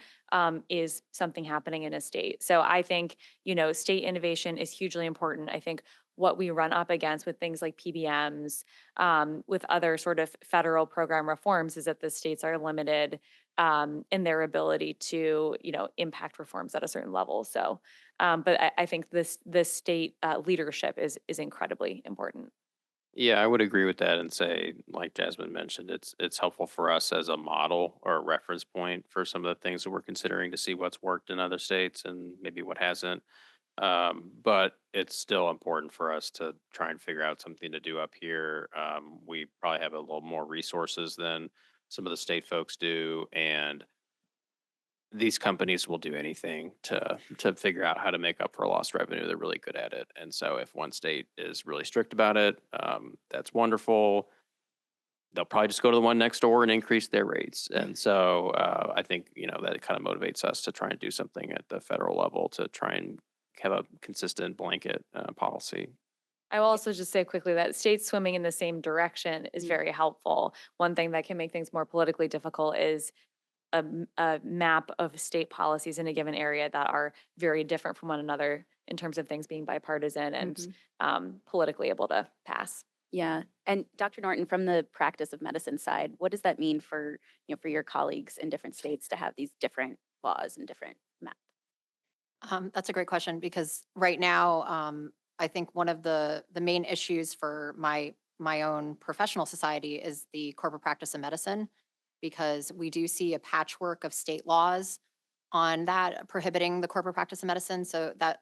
is something happening in a state. So I think, state innovation is hugely important. I think what we run up against with things like PBMs, with other sort of federal program reforms, is that the states are limited in their ability to, impact reforms at a certain level. So, but I think this state leadership is incredibly important. Yeah, I would agree with that and say, like Jasmine mentioned, it's helpful for us as a model or a reference point for some of the things that we're considering to see what's worked in other states and maybe what hasn't. But it's still important for us to try and figure out something to do up here. We probably have a little more resources than some of the state folks do, and these companies will do anything to figure out how to make up for lost revenue. They're really good at it. And so if one state is really strict about it, that's wonderful. They'll probably just go to the one next door and increase their rates. And so I think, that kind of motivates us to try and do something at the federal level to try and have a consistent blanket policy. I will also just say quickly that states swimming in the same direction is very helpful. One thing that can make things more politically difficult is a map of state policies in a given area that are very different from one another in terms of things being bipartisan and politically able to pass. Yeah, and Dr. Norton, from the practice of medicine side, what does that mean for for your colleagues in different states to have these different laws and different maps? That's a great question because right now, I think one of the main issues for my own professional society is the corporate practice of medicine, because we do see a patchwork of state laws on that prohibiting the corporate practice of medicine. So that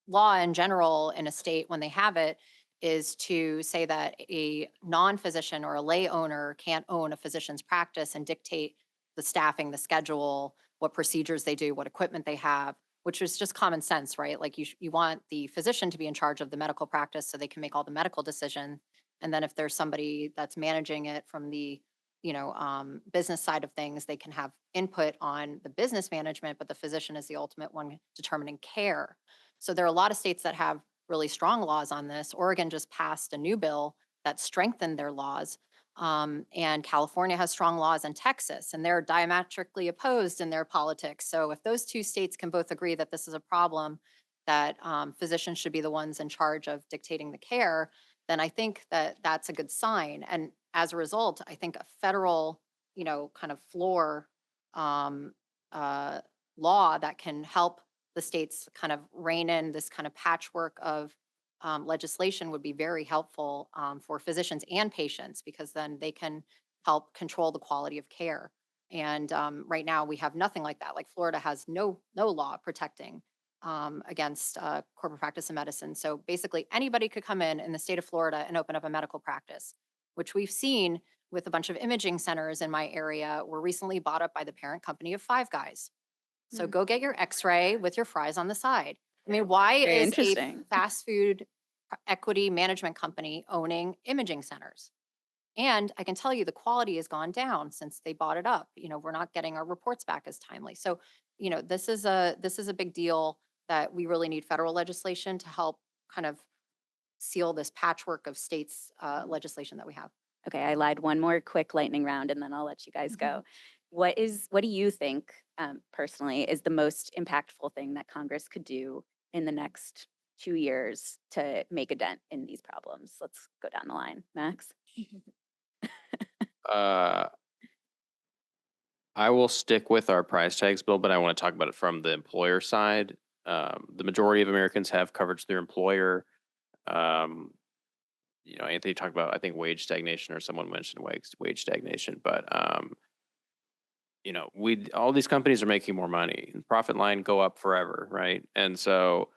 law in general in a state, when they have it, is to say that a non-physician or a lay owner can't own a physician's practice and dictate the staffing, the schedule, what procedures they do, what equipment they have, which is just common sense, right? Like you want the physician to be in charge of the medical practice so they can make all the medical decisions. And then if there's somebody that's managing it from the business side of things, they can have input on the business management, but the physician is the ultimate one determining care. So there are a lot of states that have really strong laws on this. Oregon just passed a new bill that strengthened their laws. And California has strong laws, and Texas, and they're diametrically opposed in their politics. So if those two states can both agree that this is a problem, that physicians should be the ones in charge of dictating the care, then I think that that's a good sign. And as a result, I think a federal, kind of floor law that can help the states kind of rein in this kind of patchwork of legislation would be very helpful for physicians and patients, because then they can help control the quality of care. And right now we have nothing like that. Like Florida has no law protecting against corporate practice of medicine. So basically anybody could come in the state of Florida and open up a medical practice, which we've seen with a bunch of imaging centers in my area were recently bought up by the parent company of Five Guys. So go get your x-ray with your fries on the side. I mean, why Very is a interesting. fast food equity management company owning imaging centers? And I can tell you the quality has gone down since they bought it up. We're not getting our reports back as timely. So, this is a big deal that we really need federal legislation to help kind of seal this patchwork of states legislation that we have. Okay, I lied. One more quick lightning round and then I'll let you guys go. What do you think personally is the most impactful thing that Congress could do in the next 2 years to make a dent in these problems? Let's go down the line. Max? I will stick with our price tags bill, but I want to talk about it from the employer side. The majority of Americans have coverage through their employer. Anthony talked about, I think, wage stagnation, or someone mentioned wage stagnation, but all these companies are making more money. The profit line go up forever, right? And so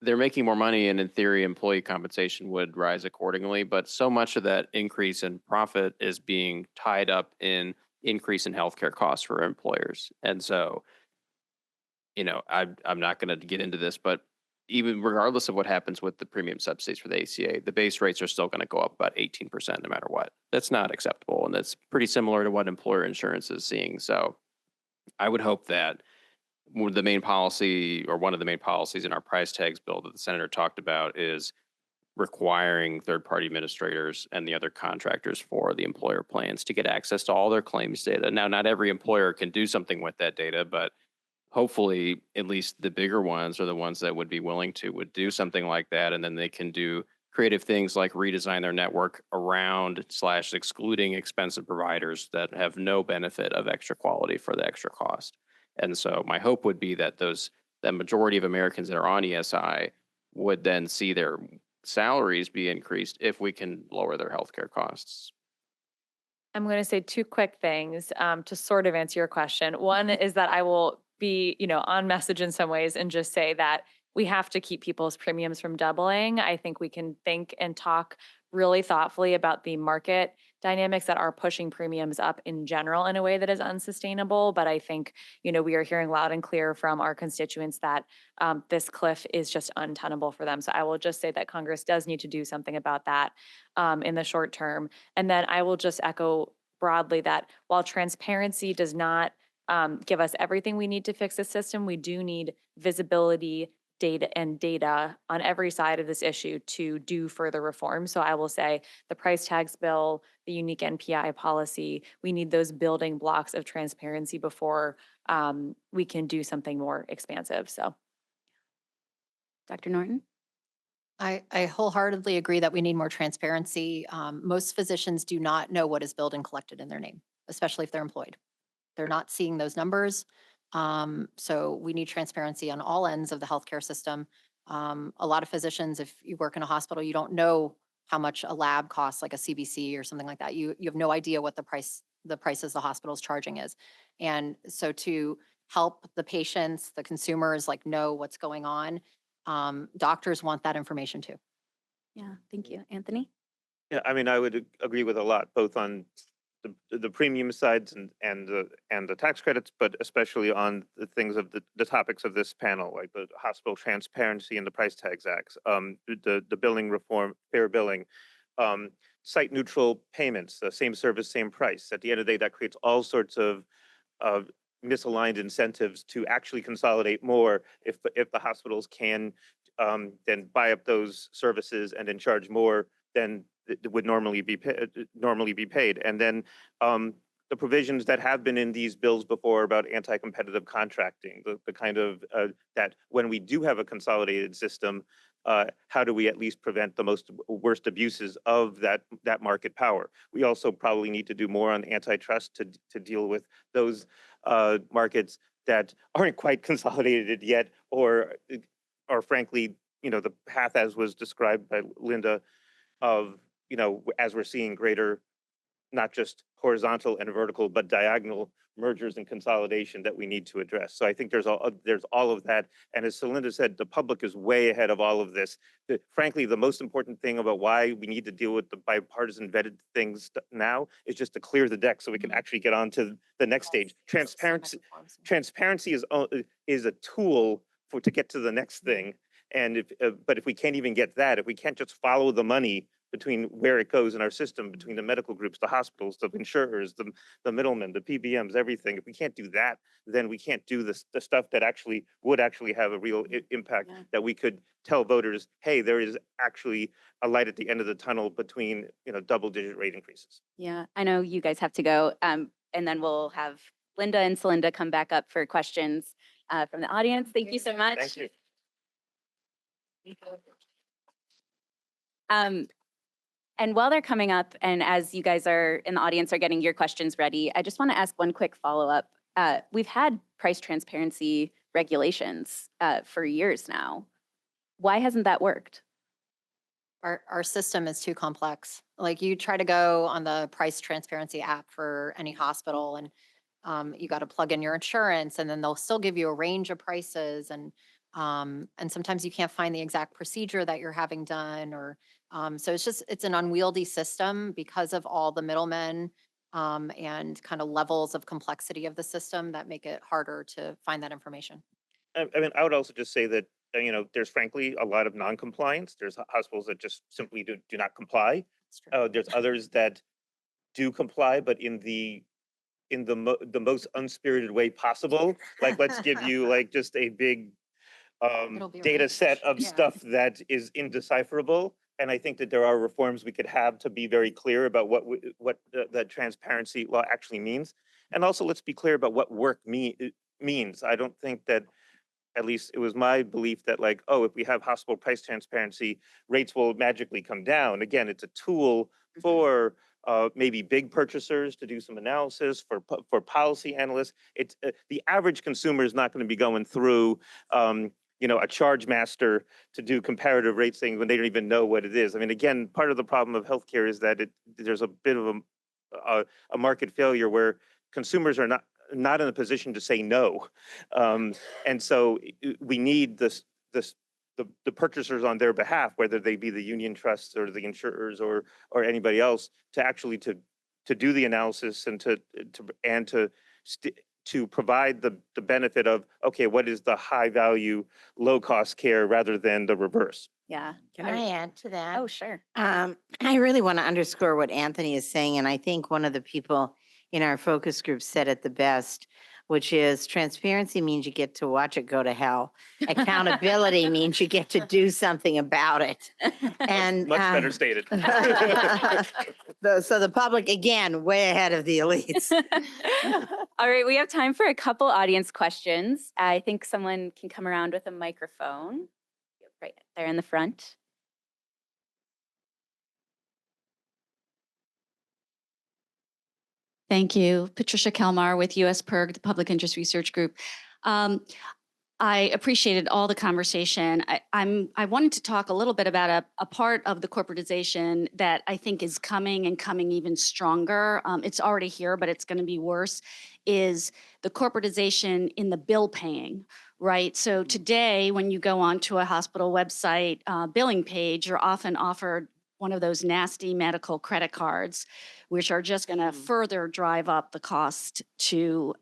they're making more money, and in theory, employee compensation would rise accordingly. But so much of that increase in profit is being tied up in increase in healthcare costs for employers. And so, I'm not going to get into this, but even regardless of what happens with the premium subsidies for the ACA, the base rates are still going to go up about 18% no matter what. That's not acceptable. And that's pretty similar to what employer insurance is seeing. So I would hope that the main policy, or one of the main policies in our price tags bill that the senator talked about, is requiring third-party administrators and the other contractors for the employer plans to get access to all their claims data. Now, not every employer can do something with that data, but hopefully at least the bigger ones, or the ones that would be willing to, would do something like that. And then they can do creative things like redesign their network around / excluding expensive providers that have no benefit of extra quality for the extra cost. And so my hope would be that the majority of Americans that are on ESI would then see their salaries be increased if we can lower their healthcare costs. I'm going to say two quick things to sort of answer your question. One is that I will be, on message in some ways and just say that we have to keep people's premiums from doubling. I think we can think and talk really thoughtfully about the market dynamics that are pushing premiums up in general in a way that is unsustainable. But I think, we are hearing loud and clear from our constituents that this cliff is just untenable for them. So I will just say that Congress does need to do something about that in the short term. And then I will just echo broadly that while transparency does not give us everything we need to fix the system, we do need visibility, data on every side of this issue to do further reform. So I will say the price tags bill, the unique NPI policy, we need those building blocks of transparency before we can do something more expansive. So, Dr. Norton? I wholeheartedly agree that we need more transparency. Most physicians do not know what is billed and collected in their name, especially if they're employed. They're not seeing those numbers. So we need transparency on all ends of the healthcare system. A lot of physicians, if you work in a hospital, you don't know how much a lab costs, like a CBC or something like that. You have no idea what the prices the hospital's charging is. And so to help the patients, the consumers, like know what's going on, doctors want that information too. Yeah, thank you. Anthony? Yeah, I mean, I would agree with a lot, both on the premium sides and the tax credits, but especially on the things of the topics of this panel, like the hospital transparency and the price tags acts, the billing reform, fair billing, site neutral payments, same service, same price. At the end of the day, that creates all sorts of misaligned incentives to actually consolidate more if the hospitals can then buy up those services and then charge more than would normally be paid. And then the provisions that have been in these bills before about anti-competitive contracting, the kind of that when we do have a consolidated system, how do we at least prevent the worst abuses of that market power? We also probably need to do more on antitrust to deal with those markets that aren't quite consolidated yet, or frankly, the path as was described by Linda of, as we're seeing greater, not just horizontal and vertical, but diagonal mergers and consolidation that we need to address. So I think there's all of that. And as Celinda said, the public is way ahead of all of this. Frankly, the most important thing about why we need to deal with the bipartisan vetted things now is just to clear the deck so we can actually get on to the next stage. Transparency is a tool to get to the next thing. And but if we can't even get that, if we can't just follow the money between where it goes in our system, between the medical groups, the hospitals, the insurers, the middlemen, the PBMs, everything, if we can't do that, then we can't do the stuff that would actually have a real impact, that we could tell voters, hey, there is actually a light at the end of the tunnel between double-digit rate increases. Yeah, I know you guys have to go, and then we'll have Linda and Celinda come back up for questions from the audience. Thank you so much. Thank you. And while they're coming up, and as you guys are in the audience are getting your questions ready, I just want to ask one quick follow-up. We've had price transparency regulations for years now. Why hasn't that worked? Our system is too complex. Like you try to go on the price transparency app for any hospital and you got to plug in your insurance and then they'll still give you a range of prices and sometimes you can't find the exact procedure that you're having done or so it's an unwieldy system because of all the middlemen and kind of levels of complexity of the system that make it harder to find that information. I mean, I would also just say that, there's frankly a lot of non-compliance. There's hospitals that just simply do not comply. There's others that do comply, but in the most unspirited way possible. Like, let's give you like just a big data set of stuff that is indecipherable. And I think that there are reforms we could have to be very clear about what the transparency law actually means. And also let's be clear about what work means. I don't think that, at least it was my belief that like, oh, if we have hospital price transparency, rates will magically come down. Again, it's a tool for maybe big purchasers to do some analysis, for policy analysts. It's the average consumer is not going to be going through a charge master to do comparative rates things when they don't even know what it is. I mean, again, part of the problem of healthcare is that there's a bit of a market failure where consumers are not in a position to say no. And so we need the purchasers on their behalf, whether they be the union trusts or the insurers or anybody else, to actually to do the analysis and to provide the benefit of, okay, what is the high value, low cost care rather than the reverse. Yeah. Can I add to that? Oh, sure. I really want to underscore what Anthony is saying, and I think one of the people in our focus group said it the best, which is transparency means you get to watch it go to hell. Accountability means you get to do something about it. And Much better stated. So the public, again, way ahead of the elites. All right, we have time for a couple audience questions. I think someone can come around with a microphone right there in the front. Thank you. Patricia Kelmar with US PIRG, the Public Interest Research Group. I appreciated all the conversation. I wanted to talk a little bit about a part of the corporatization that I think is coming and coming even stronger. It's already here, but it's going to be worse, is the corporatization in the bill paying, right? So today, when you go onto a hospital website billing page, you're often offered one of those nasty medical credit cards, which are just going to further drive up the cost to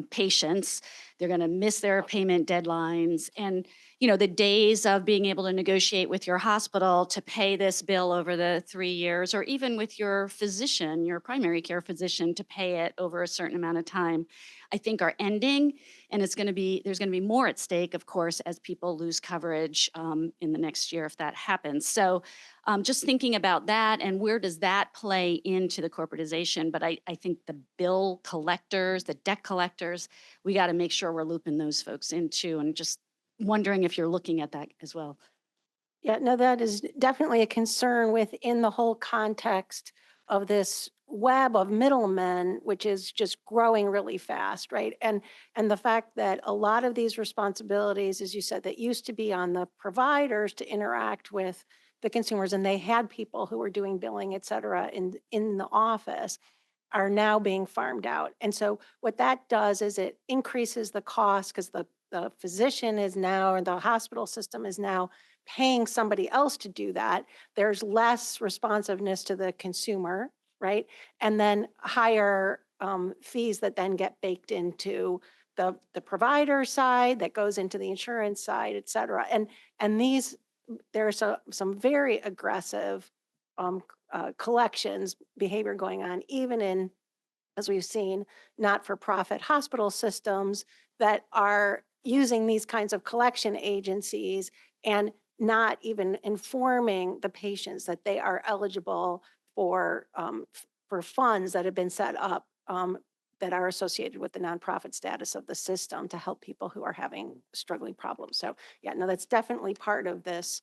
patients. They're going to miss their payment deadlines. And, you know, the days of being able to negotiate with your hospital to pay this bill over the 3 years, or even with your physician, your primary care physician, to pay it over a certain amount of time, I think are ending. And there's going to be more at stake, of course, as people lose coverage in the next year if that happens. So just thinking about that and where does that play into the corporatization. But I think the bill collectors, the debt collectors, we got to make sure we're looping those folks in too. And just wondering if you're looking at that as well. Yeah, no, that is definitely a concern within the whole context of this web of middlemen, which is just growing really fast, right? And the fact that a lot of these responsibilities, as you said, that used to be on the providers to interact with the consumers, and they had people who were doing billing, et cetera, in the office, are now being farmed out. And so what that does is it increases the cost because the physician is now, or the hospital system is now paying somebody else to do that. There's less responsiveness to the consumer, right? And then higher fees that then get baked into the provider side, that goes into the insurance side, et cetera. And these, there's some very aggressive collections behavior going on, even in, as we've seen, not-for-profit hospital systems that are using these kinds of collection agencies and not even informing the patients that they are eligible for funds that have been set up that are associated with the nonprofit status of the system to help people who are having struggling problems. So yeah, no, that's definitely part of this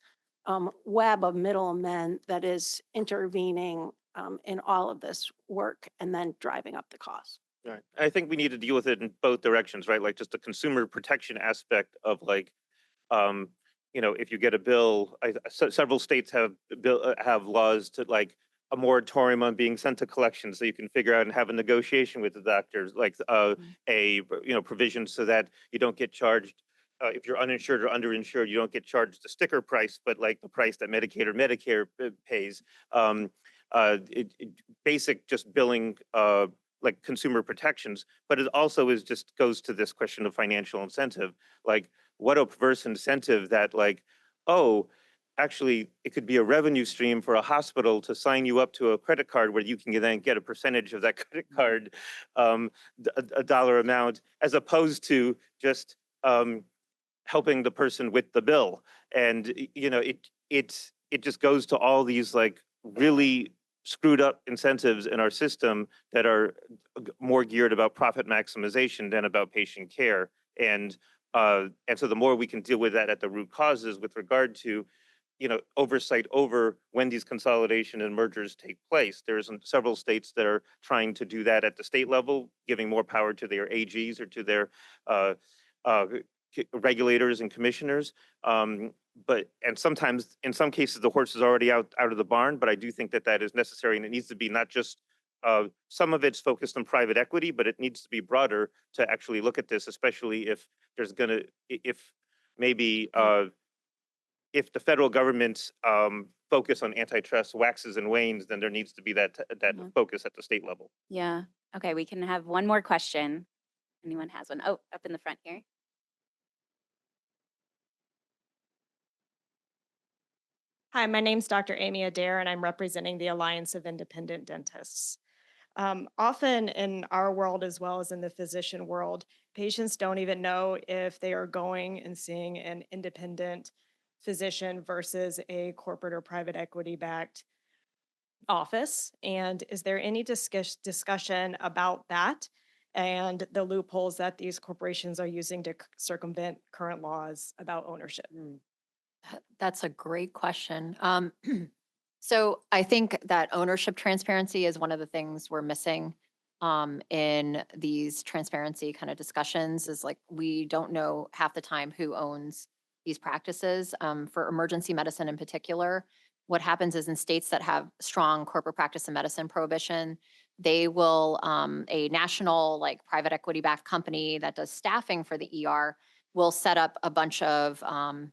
web of middlemen that is intervening in all of this work and then driving up the cost. Right. I think we need to deal with it in both directions, right? Like just the consumer protection aspect of like, you know, if you get a bill, several states have laws to like a moratorium on being sent to collections, so you can figure out and have a negotiation with the doctors, like a provision so that you don't get charged if you're uninsured or underinsured, you don't get charged the sticker price, but like the price that Medicaid or Medicare pays. Basic just billing like consumer protections, but it also is just goes to this question of financial incentive. Like what a perverse incentive that like, oh, actually it could be a revenue stream for a hospital to sign you up to a credit card where you can then get a percentage of that credit card, a dollar amount, as opposed to just helping the person with the bill. And you know, it just goes to all these like really screwed up incentives in our system that are more geared about profit maximization than about patient care. And so the more we can deal with that at the root causes with regard to, you know, oversight over when these consolidation and mergers take place. There's several states that are trying to do that at the state level, giving more power to their AGs or to their regulators and commissioners. But sometimes, in some cases, the horse is already out of the barn. But I do think that that is necessary, and it needs to be not just some of it's focused on private equity, but it needs to be broader to actually look at this, especially if there's if the federal government's focus on antitrust waxes and wanes, then there needs to be that focus at the state level. Yeah. Okay, we can have one more question. Anyone has one? Oh, up in the front here. Hi, my name's Dr. Amy Adair, and I'm representing the Alliance of Independent Dentists. Often in our world, as well as in the physician world, patients don't even know if they are going and seeing an independent physician versus a corporate or private equity-backed office. And is there any discussion about that and the loopholes that these corporations are using to circumvent current laws about ownership? That's a great question. So I think that ownership transparency is one of the things we're missing in these transparency kind of discussions is like, we don't know half the time who owns these practices. For emergency medicine in particular, what happens is in states that have strong corporate practice of medicine prohibition, they will, a national like private equity backed company that does staffing for the ER will set up a bunch of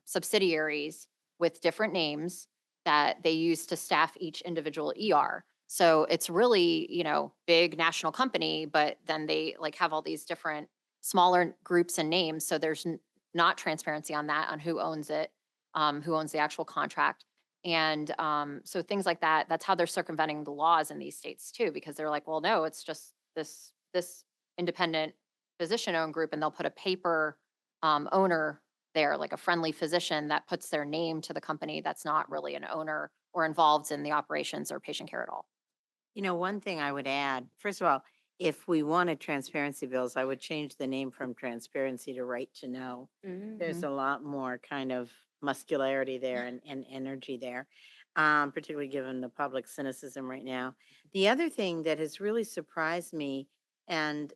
subsidiaries with different names that they use to staff each individual ER. So it's really, you know, big national company, but then they like have all these different smaller groups and names. So there's not transparency on that, on who owns it, who owns the actual contract. And so things like that, that's how they're circumventing the laws in these states too, because they're like, well, no, it's just this independent physician-owned group, and they'll put a paper owner there, like a friendly physician that puts their name to the company that's not really an owner or involved in the operations or patient care at all. You know, one thing I would add, first of all, if we wanted transparency bills, I would change the name from transparency to right to know. There's a lot more kind of muscularity there and energy there, particularly given the public cynicism right now. The other thing that has really surprised me and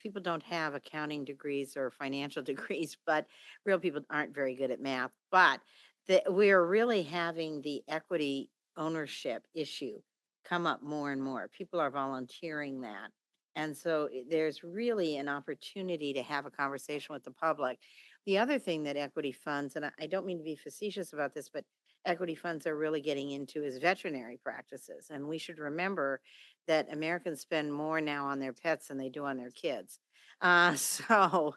people don't have accounting degrees or financial degrees, but real people aren't very good at math, but we're really having the equity ownership issue come up more and more. People are volunteering that. And so there's really an opportunity to have a conversation with the public. The other thing that equity funds, and I don't mean to be facetious about this, but equity funds are really getting into is veterinary practices. And we should remember that Americans spend more now on their pets than they do on their kids. So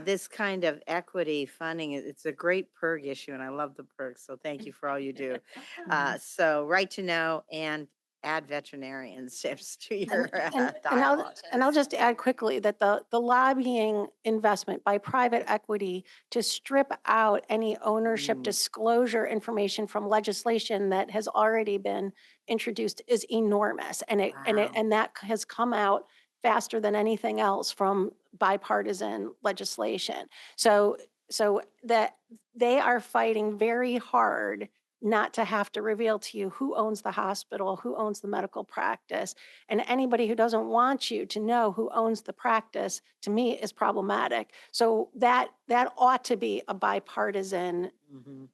this kind of equity funding, it's a great PERG issue, and I love the PERG. So thank you for all you do. So right to know and add veterinarians to your dialogue. And I'll just add quickly that the lobbying investment by private equity to strip out any ownership disclosure information from legislation that has already been introduced is enormous. And and that has come out faster than anything else from bipartisan legislation. So that they are fighting very hard not to have to reveal to you who owns the hospital, who owns the medical practice. And anybody who doesn't want you to know who owns the practice, to me, is problematic. So that ought to be a bipartisan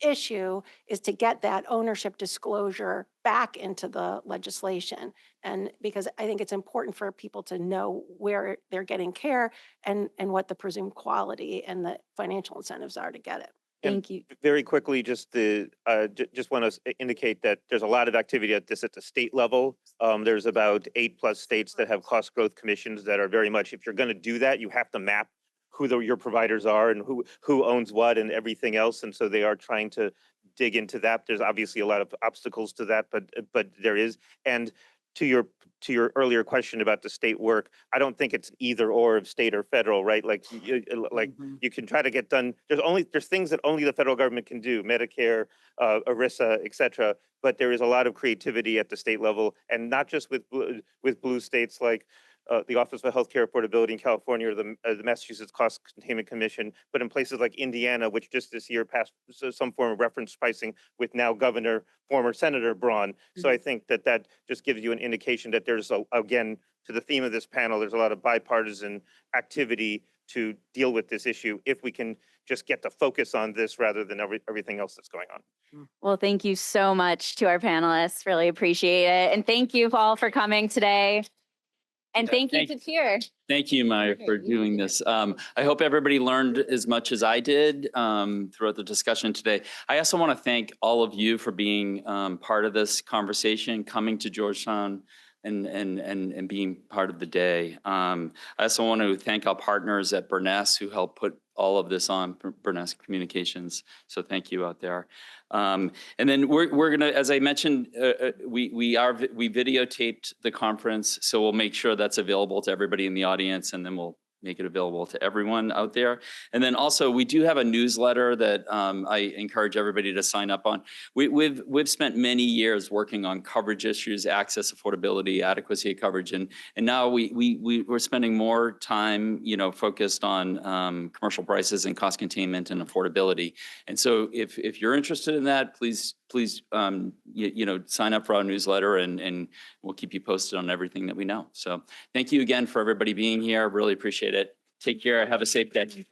issue, is to get that ownership disclosure back into the legislation. And because I think it's important for people to know where they're getting care and what the presumed quality and the financial incentives are to get it. Thank you. Very quickly, just want to indicate that there's a lot of activity at the state level. There's about 8+ states that have cost growth commissions that are very much, if you're going to do that, you have to map who your providers are and who owns what and everything else. And so they are trying to dig into that. There's obviously a lot of obstacles to that, but there is. And to your earlier question about the state work, I don't think it's either or of state or federal, right? Like you can try to get done. There's things that only the federal government can do, Medicare, ERISA, et cetera. But there is a lot of creativity at the state level, and not just with blue states like the Office of Healthcare Affordability in California, or the Massachusetts Cost Containment Commission, but in places like Indiana, which just this year passed some form of reference pricing with now former Senator Braun. So I think that just gives you an indication that there's, again, to the theme of this panel, there's a lot of bipartisan activity to deal with this issue if we can just get to focus on this rather than everything else that's going on. Well, thank you so much to our panelists. Really appreciate it. And thank you all for coming today. And thank you to CHIR. Thank you, Maya, for doing this. I hope everybody learned as much as I did throughout the discussion today. I also want to thank all of you for being part of this conversation, coming to Georgetown and being part of the day. I also want to thank our partners at Burness who helped put all of this on, Burness Communications. So thank you out there. And then we're gonna, as I mentioned, we videotaped the conference, so we'll make sure that's available to everybody in the audience, and then we'll make it available to everyone out there. And then also, we do have a newsletter that I encourage everybody to sign up on. We've spent many years working on coverage issues, access, affordability, adequacy of coverage, and now we're spending more time, focused on commercial prices and cost containment and affordability. And so, if you're interested in that, please sign up for our newsletter, and we'll keep you posted on everything that we know. So thank you again for everybody being here. Really appreciate it. Take care. Have a safe day.